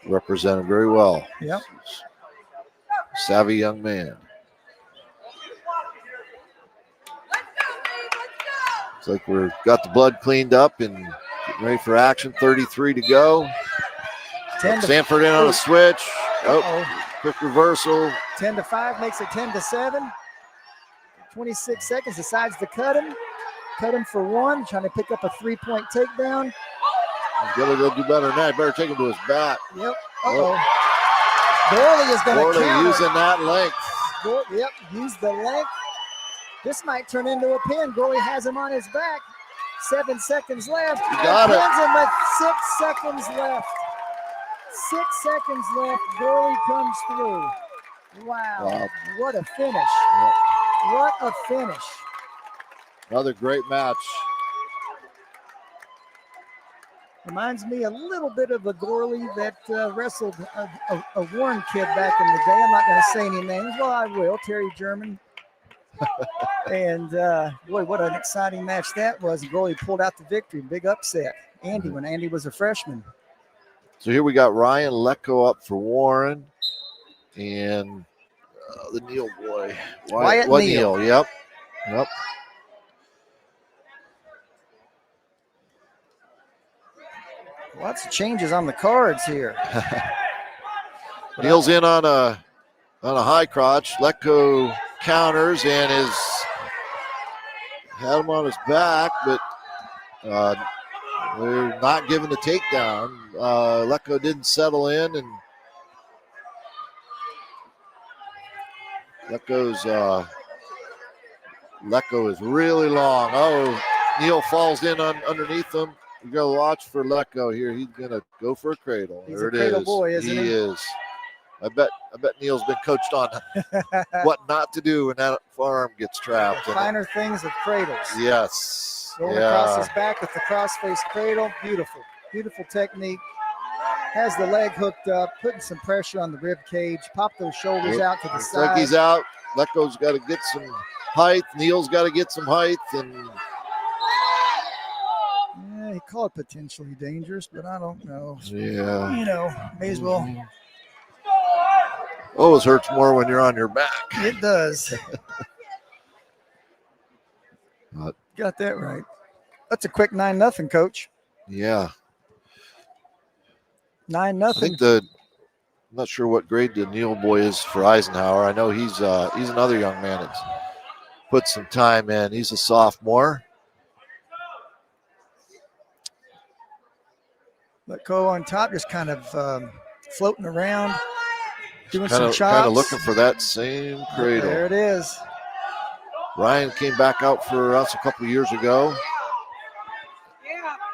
represented very well. Yep. Savvy young man. Looks like we've got the blood cleaned up and getting ready for action. 33 to go. Sanford in on a switch. Quick reversal. 10-5 makes it 10-7. 26 seconds, decides to cut him. Cut him for 1, trying to pick up a 3-point takedown. He's got to go do better than that. Better take him to his back. Yep. Gorley is going to counter. Using that length. Yep, use the length. This might turn into a pin. Gorley has him on his back. 7 seconds left. He got it. Pins him with 6 seconds left. 6 seconds left. Gorley comes through. Wow. What a finish. Yep. What a finish. Another great match. Reminds me a little bit of a Gorley that wrestled a Warren kid back in the day. I'm not going to say any names. Well, I will. Terry German. And boy, what an exciting match that was. Gorley pulled out the victory. Big upset. Andy, when Andy was a freshman. So here we got Ryan Lecko up for Warren. And the Neal boy. Wyatt Neal. Yep. Lots of changes on the cards here. Neal's in on a high crotch. Lecko counters and had him on his back, but they're not giving the takedown. Lecko didn't settle in, and Lecko is really long. Oh, Neal falls in underneath him. You got to watch for Lecko here. He's going to go for a cradle. He's there a cradle boy, isn't he? He is. I bet Neal's been coached on what not to do when that forearm gets trapped. The finer things of cradles. Yes. Going across his back with the crossface cradle. Beautiful. Beautiful technique. Has the leg hooked up, putting some pressure on the rib cage. Pop those shoulders out to the side. Like he's out. Lecko's got to get some height. Neal's got to get some height. And yeah, he called it potentially dangerous, but I don't know. Yeah. May as well. Always hurts more when you're on your back. It does. Got that right. That's a quick 9-0, Coach. Yeah. 9-0. I think I'm not sure what grade the Neal boy is for Eisenhower. I know he's another young man that's put some time in. He's a sophomore. Lecko on top, just kind of floating around, doing some chops. Kind of looking for that same cradle. There it is. Ryan came back out for us a couple of years ago.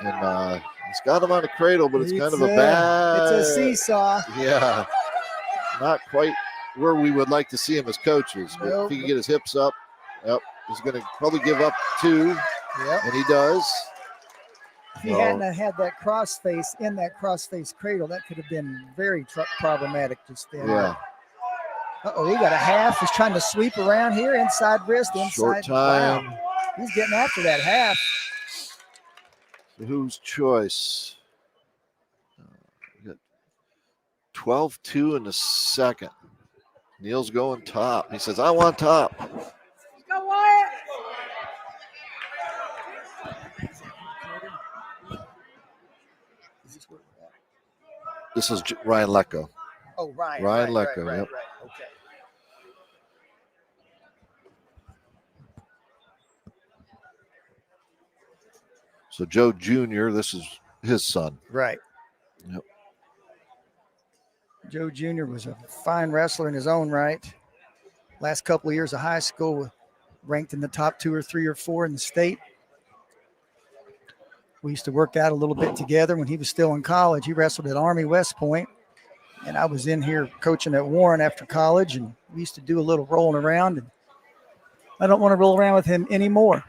And he's got him on a cradle, but it's kind of a bad. It's a seesaw. Yeah. Not quite where we would like to see him as coaches. But if he can get his hips up, he's going to probably give up 2. Yep. And he does. If he hadn't had that crossface cradle, that could have been very problematic just then. Yeah. Uh-oh, he got a half. He's trying to sweep around here, inside wrist, inside. Short time. Wow. He's getting after that half. So whose choice? 12-2 in the second. Neal's going top. He says, I want top. Go Wyatt! This is Ryan Lecco. Oh, Ryan. Ryan right, Lecco, right, yep. right. Okay. So Joe Jr., this is his son. Right. Yep. Joe Jr. was a fine wrestler in his own right. Last couple of years of high school, ranked in the top 2 or 3 or 4 in the state. We used to work out a little bit together when he was still in college. He wrestled at Army West Point, and I was in here coaching at Warren after college, and we used to do a little rolling around. And I don't want to roll around with him anymore.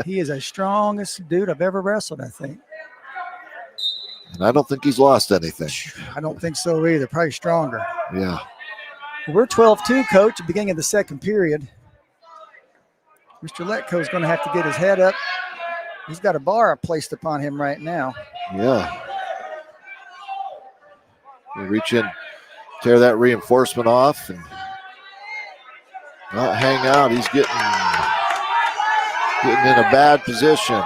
He is the strongest dude I've ever wrestled, I think. And I don't think he's lost anything. I don't think so either. Probably stronger. Yeah. We're 12-2, coach, at the beginning of the second period. Mr. Letko is going to have to get his head up. He's got a bar placed upon him right now. Yeah. You reach in, tear that reinforcement off, and not hang out. He's getting in a bad position.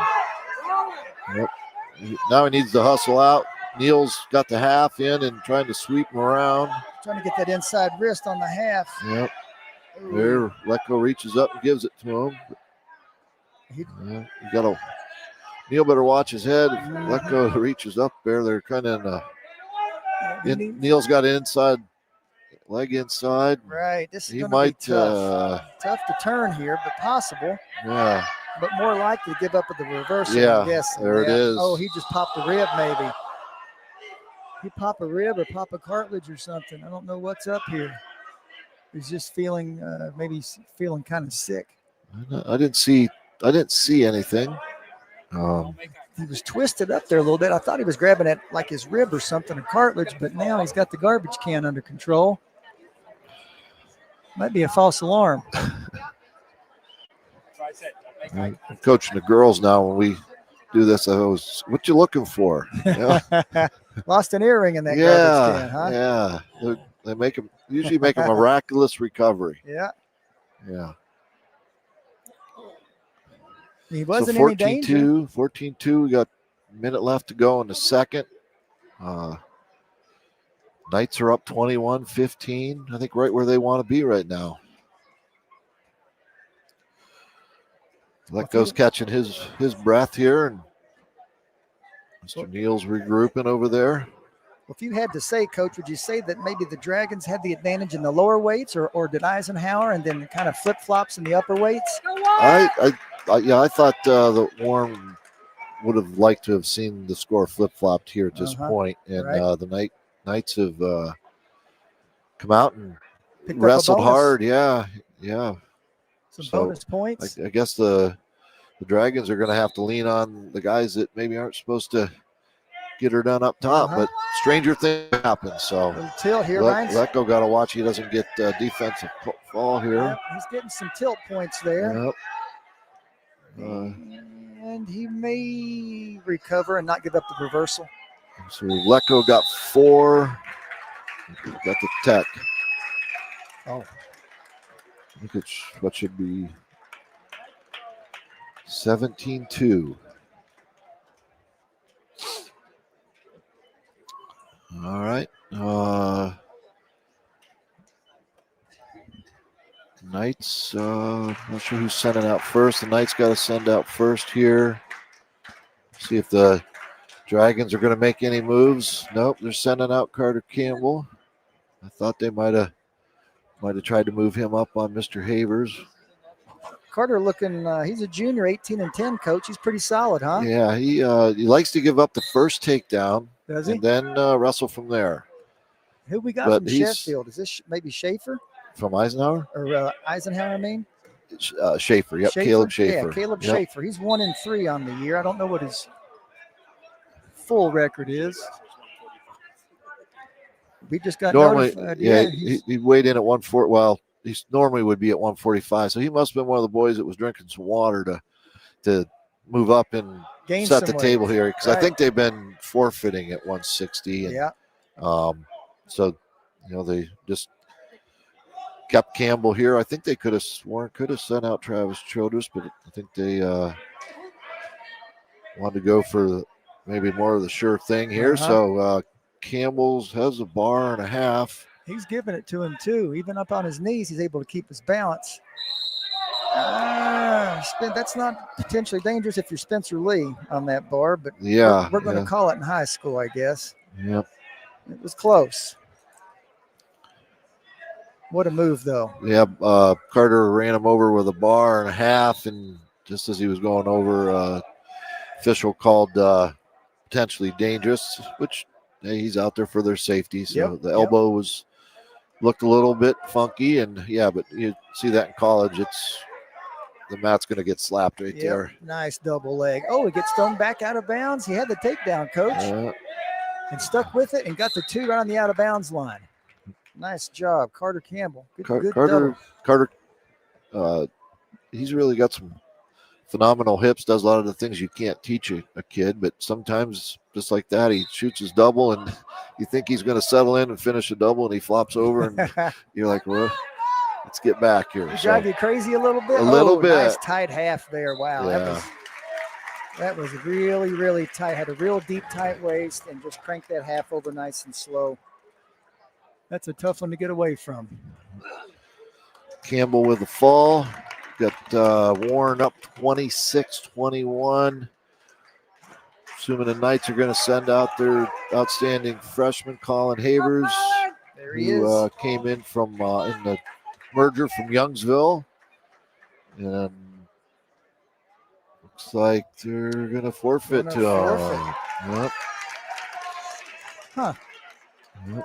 Yep. Now he needs to hustle out. Neal's got the half in and trying to sweep him around. Trying to get that inside wrist on the half. Yep. There, Lecko reaches up and gives it to him. Yeah, you gotta. Neal better watch his head. If Lecko reaches up there, they're kind of Neal's got an inside leg inside. Right. This is he going might to be tough. Tough to turn here, but possible. Yeah. But more likely to give up with the reversal. Yeah, I'm guessing. there it is. Oh, he just popped a rib, maybe. He popped a rib or pop a cartilage or something. I don't know what's up here. He's just feeling, maybe feeling kind of sick. I didn't see anything. He was twisted up there a little bit. I thought he was grabbing at like his rib or something, a cartilage, but now he's got the garbage can under control. Might be a false alarm. I'm coaching the girls now. When we do this, I always, what you looking for? Yeah. Lost an earring in that garbage can, huh? Yeah. They usually make a miraculous recovery. Yeah. Yeah. He wasn't so any danger. 14-2. We got a minute left to go in the second. Knights are up 21-15. I think right where they want to be right now. Lecko's catching his breath here, and Mr. Neal's regrouping over there. Well, if you had to say, Coach, would you say that maybe the Dragons had the advantage in the lower weights, or did Eisenhower and then kind of flip-flops in the upper weights? I thought the Warren would have liked to have seen the score flip-flopped here at this point, and right. The Knights have come out and wrestled hard. Yeah. Some bonus points. I guess the Dragons are going to have to lean on the guys that maybe aren't supposed to get her done up top, but stranger things happen. So tilt here, Lecko got to watch he doesn't get defensive fall here. Yep, he's getting some tilt points there. Yep. And he may recover and not give up the reversal. So Lecko got 4. Got the tech. Oh. Look at what should be 17-2. All right. Knights, not sure who's sending out first. The Knights got to send out first here. See if the Dragons are going to make any moves. Nope, they're sending out Carter Campbell. I thought they might have tried to move him up on Mr. Havers. Carter looking, he's a junior, 18-10, Coach. He's pretty solid, huh? Yeah, he likes to give up the first takedown. Does he? And then wrestle from there. Who we got from Sheffield? Is this maybe Schaefer? From Eisenhower? Or Eisenhower, I mean? Schaefer, yep, Caleb Schaefer. Yeah, Caleb Schaefer. He's 1-3 on the year. I don't know what his full record is. We just got notified. Yeah, he weighed in at 140. Well, he normally would be at 145. So he must have been one of the boys that was drinking some water to move up and set the table here, because I think they've been forfeiting at 160. And, So, they just kept Campbell here. I think they could have sent out Travis Childress, but I think they wanted to go for maybe more of the sure thing here. So Campbell's has a bar and a half. He's giving it to him too. Even up on his knees, he's able to keep his balance. That's not potentially dangerous if you're Spencer Lee on that bar, but we're going to call it in high school, I guess. Yep. It was close. What a move, though. Yeah, Carter ran him over with a bar and a half, and just as he was going over, official called potentially dangerous, which he's out there for their safety. So the elbow looked a little bit funky, and but you see that in college, the mat's going to get slapped right there. Nice double leg. Oh, he gets thrown back out of bounds. He had the takedown, coach, and stuck with it and got the 2 right on the out of bounds line. Nice job, Carter Campbell. Good Carter, he's really got some phenomenal hips, does a lot of the things you can't teach a kid, but sometimes just like that, he shoots his double and you think he's going to settle in and finish a double and he flops over and you're like, well, let's get back here. Drive you crazy a little bit? A little bit. Nice tight half there. Wow. Yeah. That was really, really tight. Had a real deep, tight waist and just cranked that half over nice and slow. That's a tough one to get away from. Campbell with the fall. Got Warren up 26-21. Assuming the Knights are going to send out their outstanding freshman, Colin Havers, who came in from in the merger from Youngsville. And looks like they're going to forfeit to him. Yep. Huh.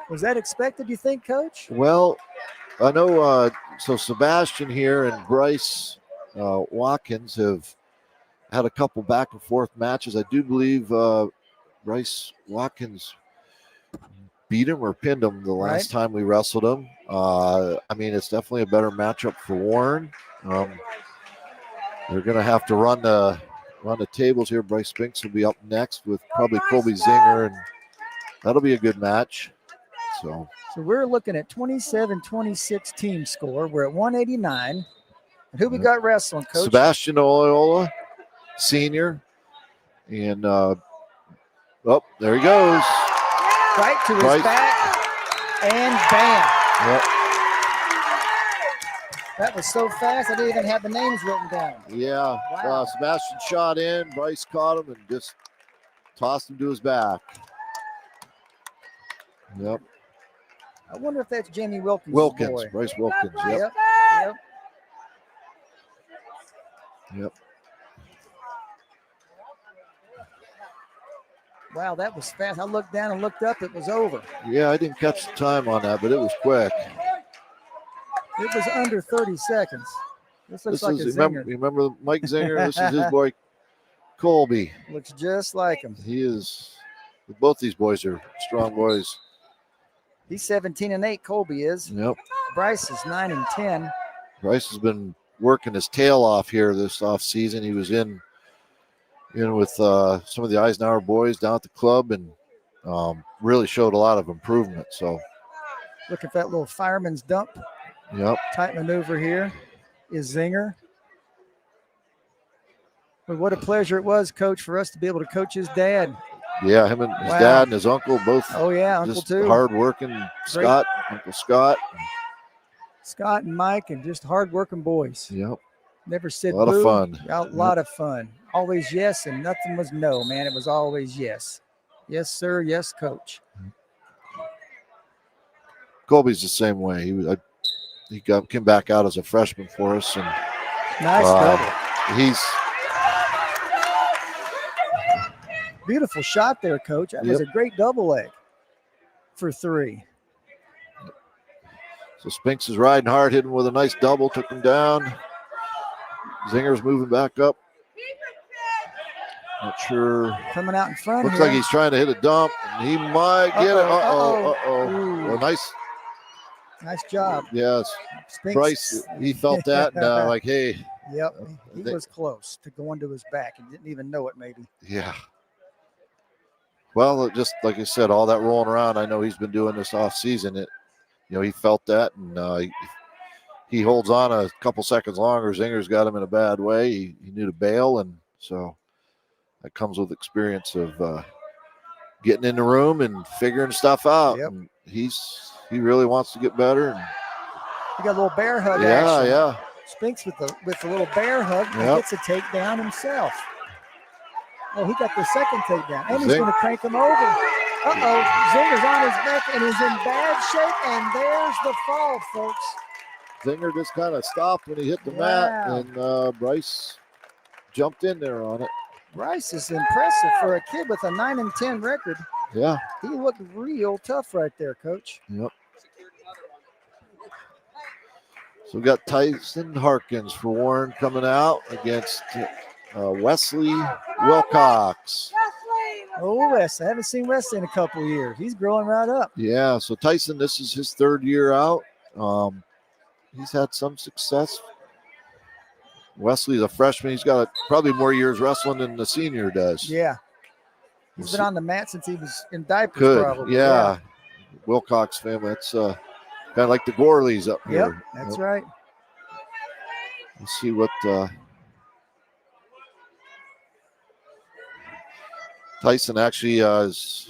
Was that expected, you think, Coach? Well, I know. So Sebastian here and Bryce Watkins have had a couple back and forth matches. I do believe Bryce Watkins beat him or pinned him the last time we wrestled him. I mean, it's definitely a better matchup for Warren. They're going to have to run the tables here. Bryce Spinks will be up next with probably Colby Zinger, and that'll be a good match. So we're looking at 27-26 team score. We're at 189. And who we got wrestling, Coach? Sebastian Oyola, senior. And, there he goes. Right to his back. And bam. Yep. That was so fast, I didn't even have the names written down. Yeah. Wow. Sebastian shot in. Bryce caught him and just tossed him to his back. Yep. I wonder if that's Jamie Wilkins' Wilkins, boy. Bryce Wilkins. Yep. Wow, that was fast. I looked down and looked up. It was over. Yeah, I didn't catch the time on that, but it was quick. It was under 30 seconds. This looks like a Zinger. Remember Mike Zinger? This is his boy, Colby. Looks just like him. He is. Both these boys are strong boys. He's 17-8. Colby is. Yep. Bryce is 9-10. Bryce has been working his tail off here this off season. He was in with some of the Eisenhower boys down at the club and really showed a lot of improvement. So look at that little fireman's dump. Yep. Tight maneuver here is Zinger. But what a pleasure it was, Coach, for us to be able to coach his dad. Yeah, him and his dad and his uncle both. Oh, yeah, uncle just too. Hard-working Scott, Uncle Scott. Scott and Mike and just hard-working boys. Yep. Never said a lot of fun. A lot of fun. Always yes, and nothing was no, man. It was always yes. Yes, sir. Yes, Coach. Colby's the same way. He came back out as a freshman for us, and nice double. He's beautiful shot there, Coach. That was a great double leg for 3. So Spinks is riding hard, hitting with a nice double, took him down. Zinger's moving back up. Not sure. Coming out in front. Looks like he's trying to hit a dump. And he might get it. Well, nice job. Yes. Spinks. Bryce, he felt that and like, hey. Yep. He was close to going to his back and didn't even know it maybe. Yeah. Well, just like I said, all that rolling around, I know he's been doing this off season. He felt that, and he holds on a couple seconds longer. Zinger's got him in a bad way. He knew to bail, and so that comes with experience of getting in the room and figuring stuff out. Yep. And he really wants to get better. And he got a little bear hug action. Yeah. Spinks with the little bear hug. He gets a takedown himself. Oh, he got the second takedown. And he's going to crank him over. Uh-oh. Zinger's on his back and he's in bad shape. And there's the fall, folks. Zinger just kind of stopped when he hit the mat. And Bryce jumped in there on it. Bryce is impressive for a kid with a 9-10 record. Yeah. He looked real tough right there, Coach. Yep. So we got Tyson Harkins for Warren coming out against Wesley Wilcox. Oh, Wesley. I haven't seen Wesley in a couple of years. He's growing right up. Yeah, so Tyson, this is his third year out. He's had some success. Wesley's a freshman. He's got probably more years wrestling than the senior does. Yeah. He's been on the mat since he was in diapers, probably. Yeah. Wilcox family. That's kind of like the Gorleys up here. Yep, that's right. Let's see what Tyson actually is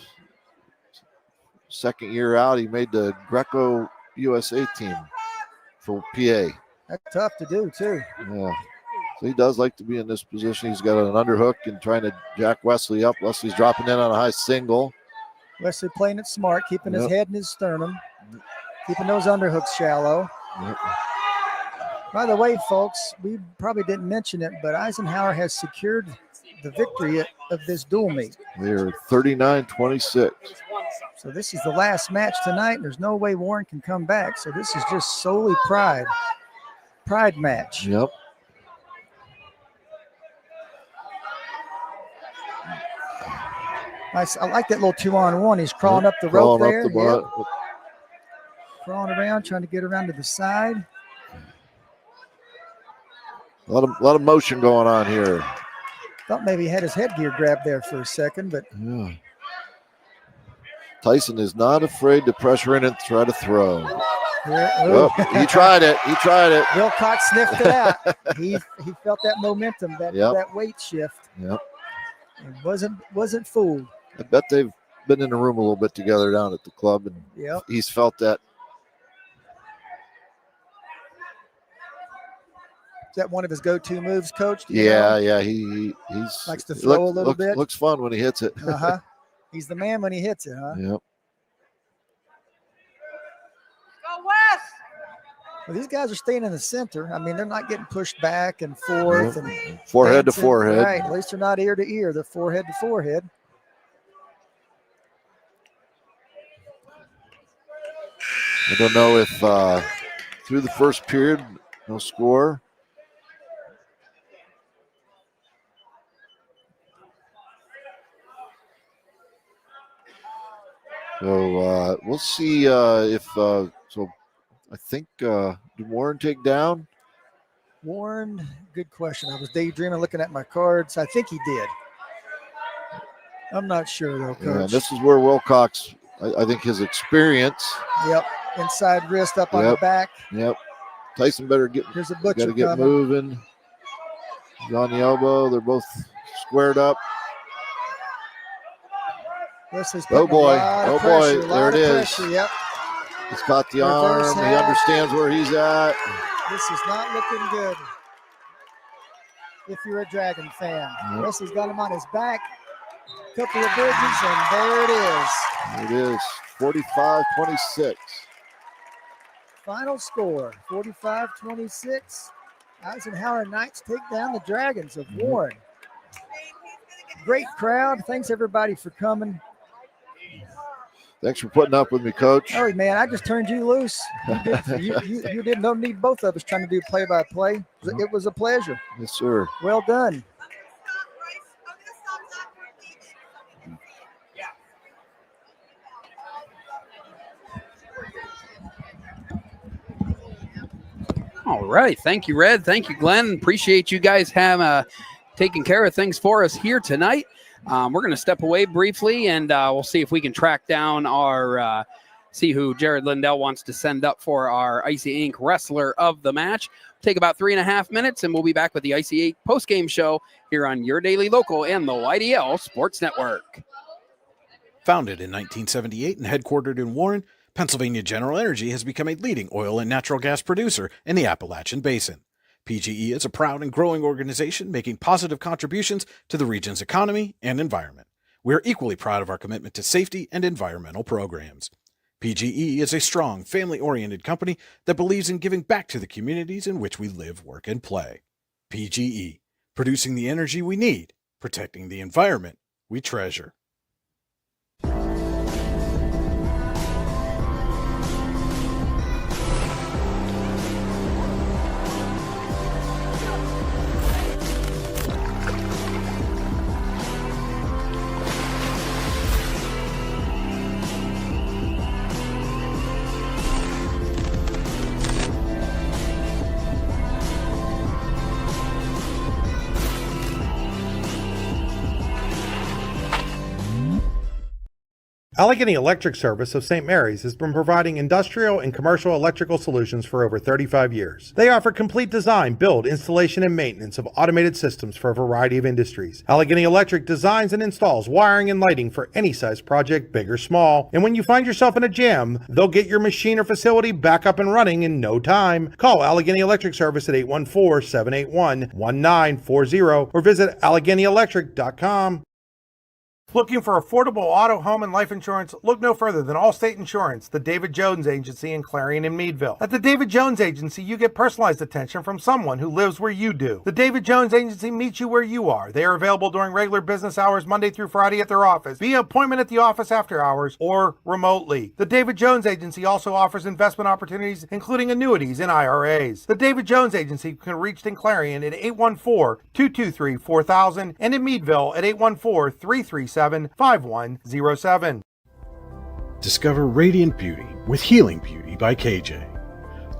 second year out. He made the Greco USA team for PA. That's tough to do, too. Yeah. So he does like to be in this position. He's got an underhook and trying to jack Wesley up. Wesley's dropping in on a high single. Wesley playing it smart, keeping his head in his sternum, keeping those underhooks shallow. Yep. By the way, folks, we probably didn't mention it, but Eisenhower has secured the victory of this dual meet. They're 39-26. So this is the last match tonight, and there's no way Warren can come back. So this is just solely pride match. Yep. I like that little 2-on-1. He's crawling up the rope there. Crawling around, trying to get around to the side. A lot of motion going on here. Thought maybe he had his headgear grabbed there for a second, but yeah. Tyson is not afraid to pressure in and try to throw. He tried it. Wilcox sniffed it out. He felt that momentum, that weight shift. Yep. And wasn't fooled. I bet they've been in the room a little bit together down at the club, and he's felt that. Is that one of his go-to moves, Coach? Yeah. He likes to throw a little bit. Looks fun when he hits it. He's the man when he hits it, huh? Yep. Go West! Well, these guys are staying in the center. I mean, they're not getting pushed back and forth. Yep. And forehead dancing. to forehead. Right. At least they're not ear to ear. They're forehead to forehead. I don't know if through the first period, no score. So we'll see if so. I think did Warren take down? Warren, good question. I was daydreaming, looking at my cards. I think he did. I'm not sure though, Coach. Yeah, this is where Wilcox, I think his experience. Yep, inside wrist up on the back. Yep. Tyson better get. Here's a butcher got to get coming. moving. He's on the elbow. They're both squared up. Oh boy! Oh boy! There it is. Yep. He's caught the arm. He understands where he's at. This is not looking good. If you're a Dragon fan, Wesley's got him on his back. Couple of bridges, and there it is. It is 45-26. Final score: 45-26. Eisenhower Knights take down the Dragons of Warren. Great crowd. Thanks everybody for coming. Thanks for putting up with me, Coach. Oh man, I just turned you loose. You didn't need both of us trying to do play-by-play. It was a pleasure. Yes, sir. Well done. All right. Thank you, Red. Thank you, Glenn. Appreciate you guys taking care of things for us here tonight. We're going to step away briefly, and we'll see if we can track down our see who Jared Lindell wants to send up for our Icy Inc. Wrestler of the Match. Take about 3.5 minutes, and we'll be back with the Icy Inc. postgame show here on your daily local and the YDL Sports Network. Founded in 1978 and headquartered in Warren, Pennsylvania General Energy has become a leading oil and natural gas producer in the Appalachian Basin. PGE is a proud and growing organization making positive contributions to the region's economy and environment. We are equally proud of our commitment to safety and environmental programs. PGE is a strong, family-oriented company that believes in giving back to the communities in which we live, work, and play. PGE, producing the energy we need, protecting the environment we treasure. Allegheny Electric Service of St. Mary's has been providing industrial and commercial electrical solutions for over 35 years. They offer complete design, build, installation, and maintenance of automated systems for a variety of industries. Allegheny Electric designs and installs wiring and lighting for any size project, big or small. And when you find yourself in a jam, they'll get your machine or facility back up and running in no time. Call Allegheny Electric Service at 814-781-1940 or visit AlleghenyElectric.com. Looking for affordable auto, home, and life insurance? Look no further than Allstate Insurance, the David Jones Agency in Clarion and Meadville. At the David Jones Agency, you get personalized attention from someone who lives where you do. The David Jones Agency meets you where you are. They are available during regular business hours, Monday through Friday at their office, via appointment at the office after hours, or remotely. The David Jones Agency also offers investment opportunities, including annuities and IRAs. The David Jones Agency can be reached in Clarion at 814-223-4000 and in Meadville at 814-337-5107. Discover radiant beauty with Healing Beauty by KJ.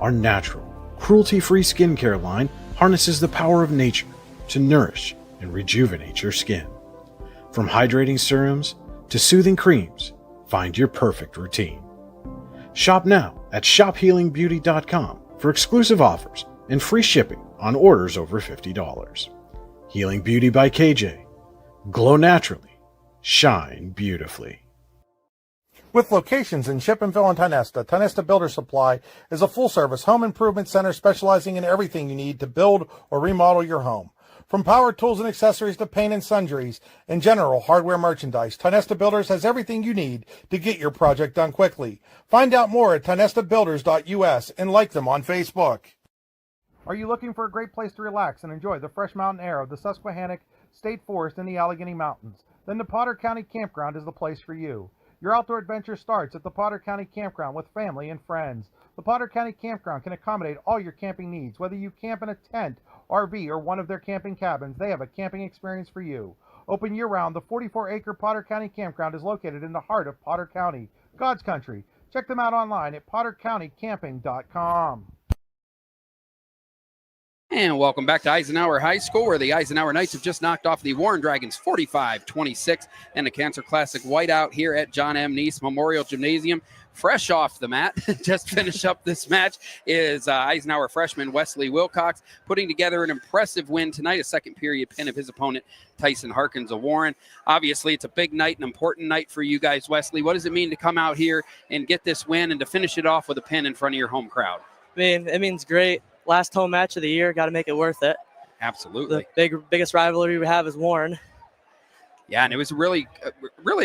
Our natural, cruelty-free skincare line harnesses the power of nature to nourish and rejuvenate your skin. From hydrating serums to soothing creams, find your perfect routine. Shop now at shophealingbeauty.com for exclusive offers and free shipping on orders over $50. Healing Beauty by KJ. Glow naturally. Shine beautifully. With locations in Shippenville and Tonesta, Tonesta Builder Supply is a full-service home improvement center specializing in everything you need to build or remodel your home. From power tools and accessories to paint and sundries and general hardware merchandise, Tonesta Builders has everything you need to get your project done quickly. Find out more at tonestabuilders.us and like them on Facebook. Are you looking for a great place to relax and enjoy the fresh mountain air of the Susquehannock State Forest in the Allegheny Mountains? Then the Potter County Campground is the place for you. Your outdoor adventure starts at the Potter County Campground with family and friends. The Potter County Campground can accommodate all your camping needs. Whether you camp in a tent, RV, or one of their camping cabins, they have a camping experience for you. Open year-round, the 44-acre Potter County Campground is located in the heart of Potter County, God's country. Check them out online at pottercountycamping.com. And welcome back to Eisenhower High School, where the Eisenhower Knights have just knocked off the Warren Dragons 45-26 and the Cancer Classic whiteout here at John M. Neese Memorial Gymnasium. Fresh off the mat, just finish up this match, is Eisenhower freshman Wesley Wilcox putting together an impressive win tonight, a second period pin of his opponent, Tyson Harkins of Warren. Obviously, it's a big night, an important night for you guys. Wesley, what does it mean to come out here and get this win and to finish it off with a pin in front of your home crowd? It means great. Last home match of the year, got to make it worth it. Absolutely. The biggest rivalry we have is Warren. Yeah, and it was really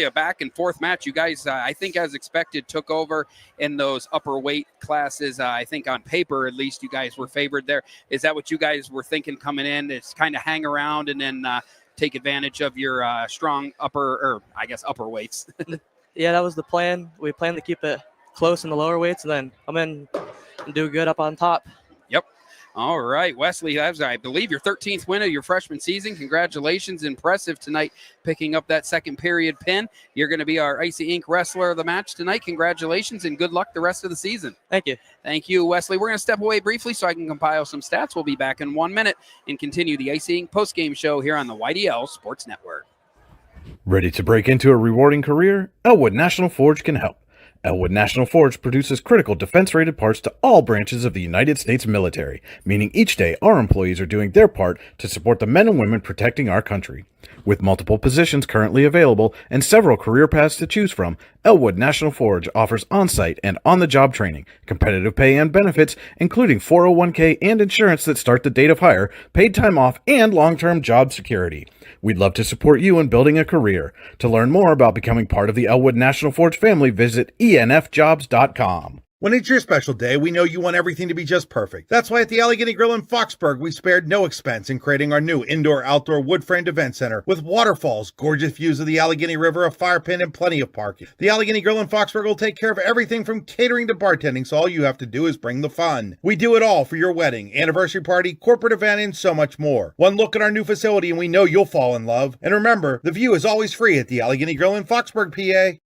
a back and forth match. You guys, I think as expected, took over in those upper weight classes. I think on paper, at least, you guys were favored there. Is that what you guys were thinking coming in? It's kind of hang around and then take advantage of your strong upper weights. Yeah, that was the plan. We planned to keep it close in the lower weights and then come in and do good up on top. Yep. All right, Wesley, that's, I believe, your 13th win of your freshman season. Congratulations. Impressive tonight, picking up that second period pin. You're going to be our Icy Inc. Wrestler of the Match tonight. Congratulations and good luck the rest of the season. Thank you. Thank you, Wesley. We're going to step away briefly so I can compile some stats. We'll be back in 1 minute and continue the Icy Inc. postgame show here on the YDL Sports Network. Ready to break into a rewarding career? Elwood National Forge can help. Elwood National Forge produces critical defense-rated parts to all branches of the United States military, meaning each day our employees are doing their part to support the men and women protecting our country. With multiple positions currently available and several career paths to choose from, Elwood National Forge offers on-site and on-the-job training, competitive pay and benefits, including 401k and insurance that start the date of hire, paid time off, and long-term job security. We'd love to support you in building a career. To learn more about becoming part of the Elwood National Forge family, visit enfjobs.com. When it's your special day, we know you want everything to be just perfect. That's why at the Allegheny Grill in Foxburg, we spared no expense in creating our new indoor-outdoor wood-framed event center with waterfalls, gorgeous views of the Allegheny River, a fire pit, and plenty of parking. The Allegheny Grill in Foxburg will take care of everything from catering to bartending, so all you have to do is bring the fun. We do it all for your wedding, anniversary party, corporate event, and so much more. One look at our new facility and we know you'll fall in love. And remember, the view is always free at the Allegheny Grill in Foxburg, PA.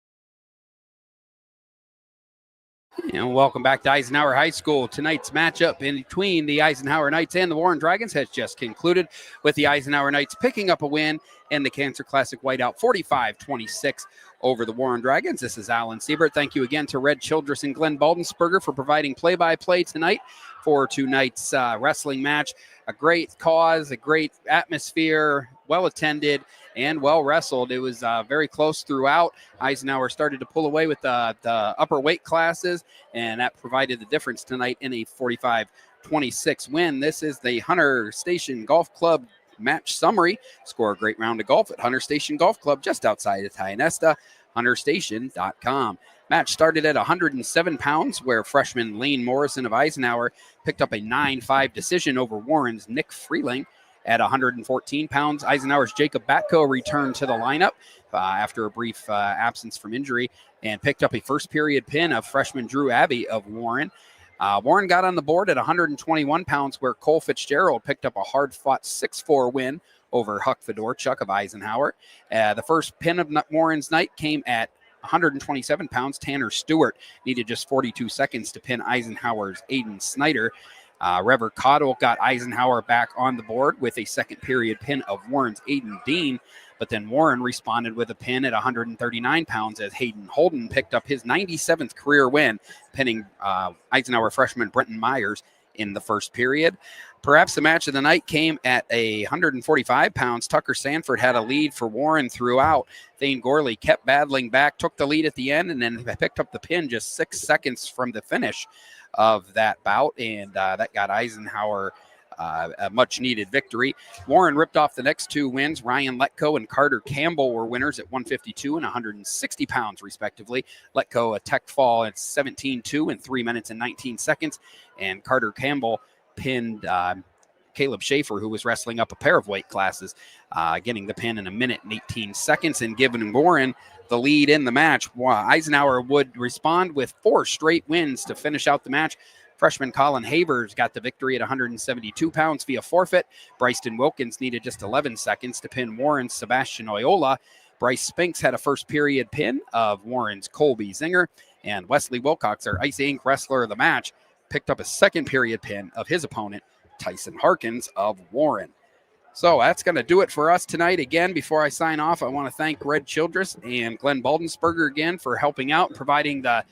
And welcome back to Eisenhower High School. Tonight's matchup in between the Eisenhower Knights and the Warren Dragons has just concluded, with the Eisenhower Knights picking up a win and the Cancer Classic Whiteout 45-26 over the Warren Dragons. This is Alan Siebert. Thank you again to Red Childress and Glenn Baldensperger for providing play-by-play tonight for tonight's wrestling match. A great cause, a great atmosphere, well-attended, and well wrestled. It was very close throughout. Eisenhower started to pull away with the upper weight classes, and that provided the difference tonight in a 45-26 win. This is the Hunter Station Golf Club match summary. Score a great round of golf at Hunter Station Golf Club just outside of Tionesta, hunterstation.com. Match started at 107 pounds, where freshman Lane Morrison of Eisenhower picked up a 9-5 decision over Warren's Nick Freeling. At 114 pounds, Eisenhower's Jacob Batko returned to the lineup after a brief absence from injury and picked up a first period pin of freshman Drew Abbey of Warren. Warren got on the board at 121 pounds, where Cole Fitzgerald picked up a hard-fought 6-4 win over Huck Fedorchuk of Eisenhower. The first pin of Warren's night came at 127 pounds. Tanner Stewart needed just 42 seconds to pin Eisenhower's Aiden Snyder. Rever Cottle got Eisenhower back on the board with a second period pin of Warren's Aiden Dean, but then Warren responded with a pin at 139 pounds as Hayden Holden picked up his 97th career win, pinning Eisenhower freshman Brenton Myers in the first period. Perhaps the match of the night came at 145 pounds. Tucker Sanford had a lead for Warren throughout. Thane Gorley kept battling back, took the lead at the end, and then picked up the pin just 6 seconds from the finish of that bout, and that got Eisenhower a much-needed victory. Warren ripped off the next two wins. Ryan Letko and Carter Campbell were winners at 152 and 160 pounds, respectively. Letko a tech fall at 17-2 in 3 minutes and 19 seconds, and Carter Campbell pinned Caleb Schaefer, who was wrestling up a pair of weight classes, getting the pin in 1 minute and 18 seconds and giving Warren the lead in the match. Eisenhower would respond with 4 straight wins to finish out the match. Freshman Colin Havers got the victory at 172 pounds via forfeit. Bryson Wilkins needed just 11 seconds to pin Warren's Sebastian Oyola. Bryce Spinks had a first period pin of Warren's Colby Zinger. And Wesley Wilcox, our Ice Inc. wrestler of the match, picked up a second period pin of his opponent, Tyson Harkins of Warren. So that's going to do it for us tonight. Again, before I sign off, I want to thank Red Childress and Glenn Baldensperger again for helping out and providing the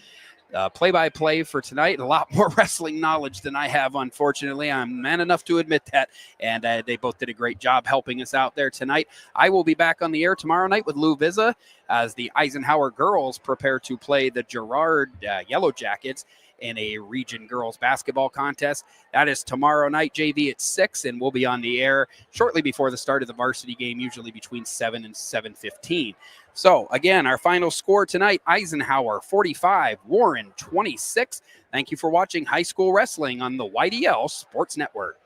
play-by-play for tonight. A lot more wrestling knowledge than I have, unfortunately. I'm man enough to admit that, and they both did a great job helping us out there tonight. I will be back on the air tomorrow night with Lou Vizza as the Eisenhower girls prepare to play the Girard Yellow Jackets in a region girls basketball contest. That is tomorrow night, JV at 6, and we'll be on the air shortly before the start of the varsity game, usually between 7 and 7:15. So, again, our final score tonight, Eisenhower 45, Warren 26. Thank you for watching High School Wrestling on the YDL Sports Network.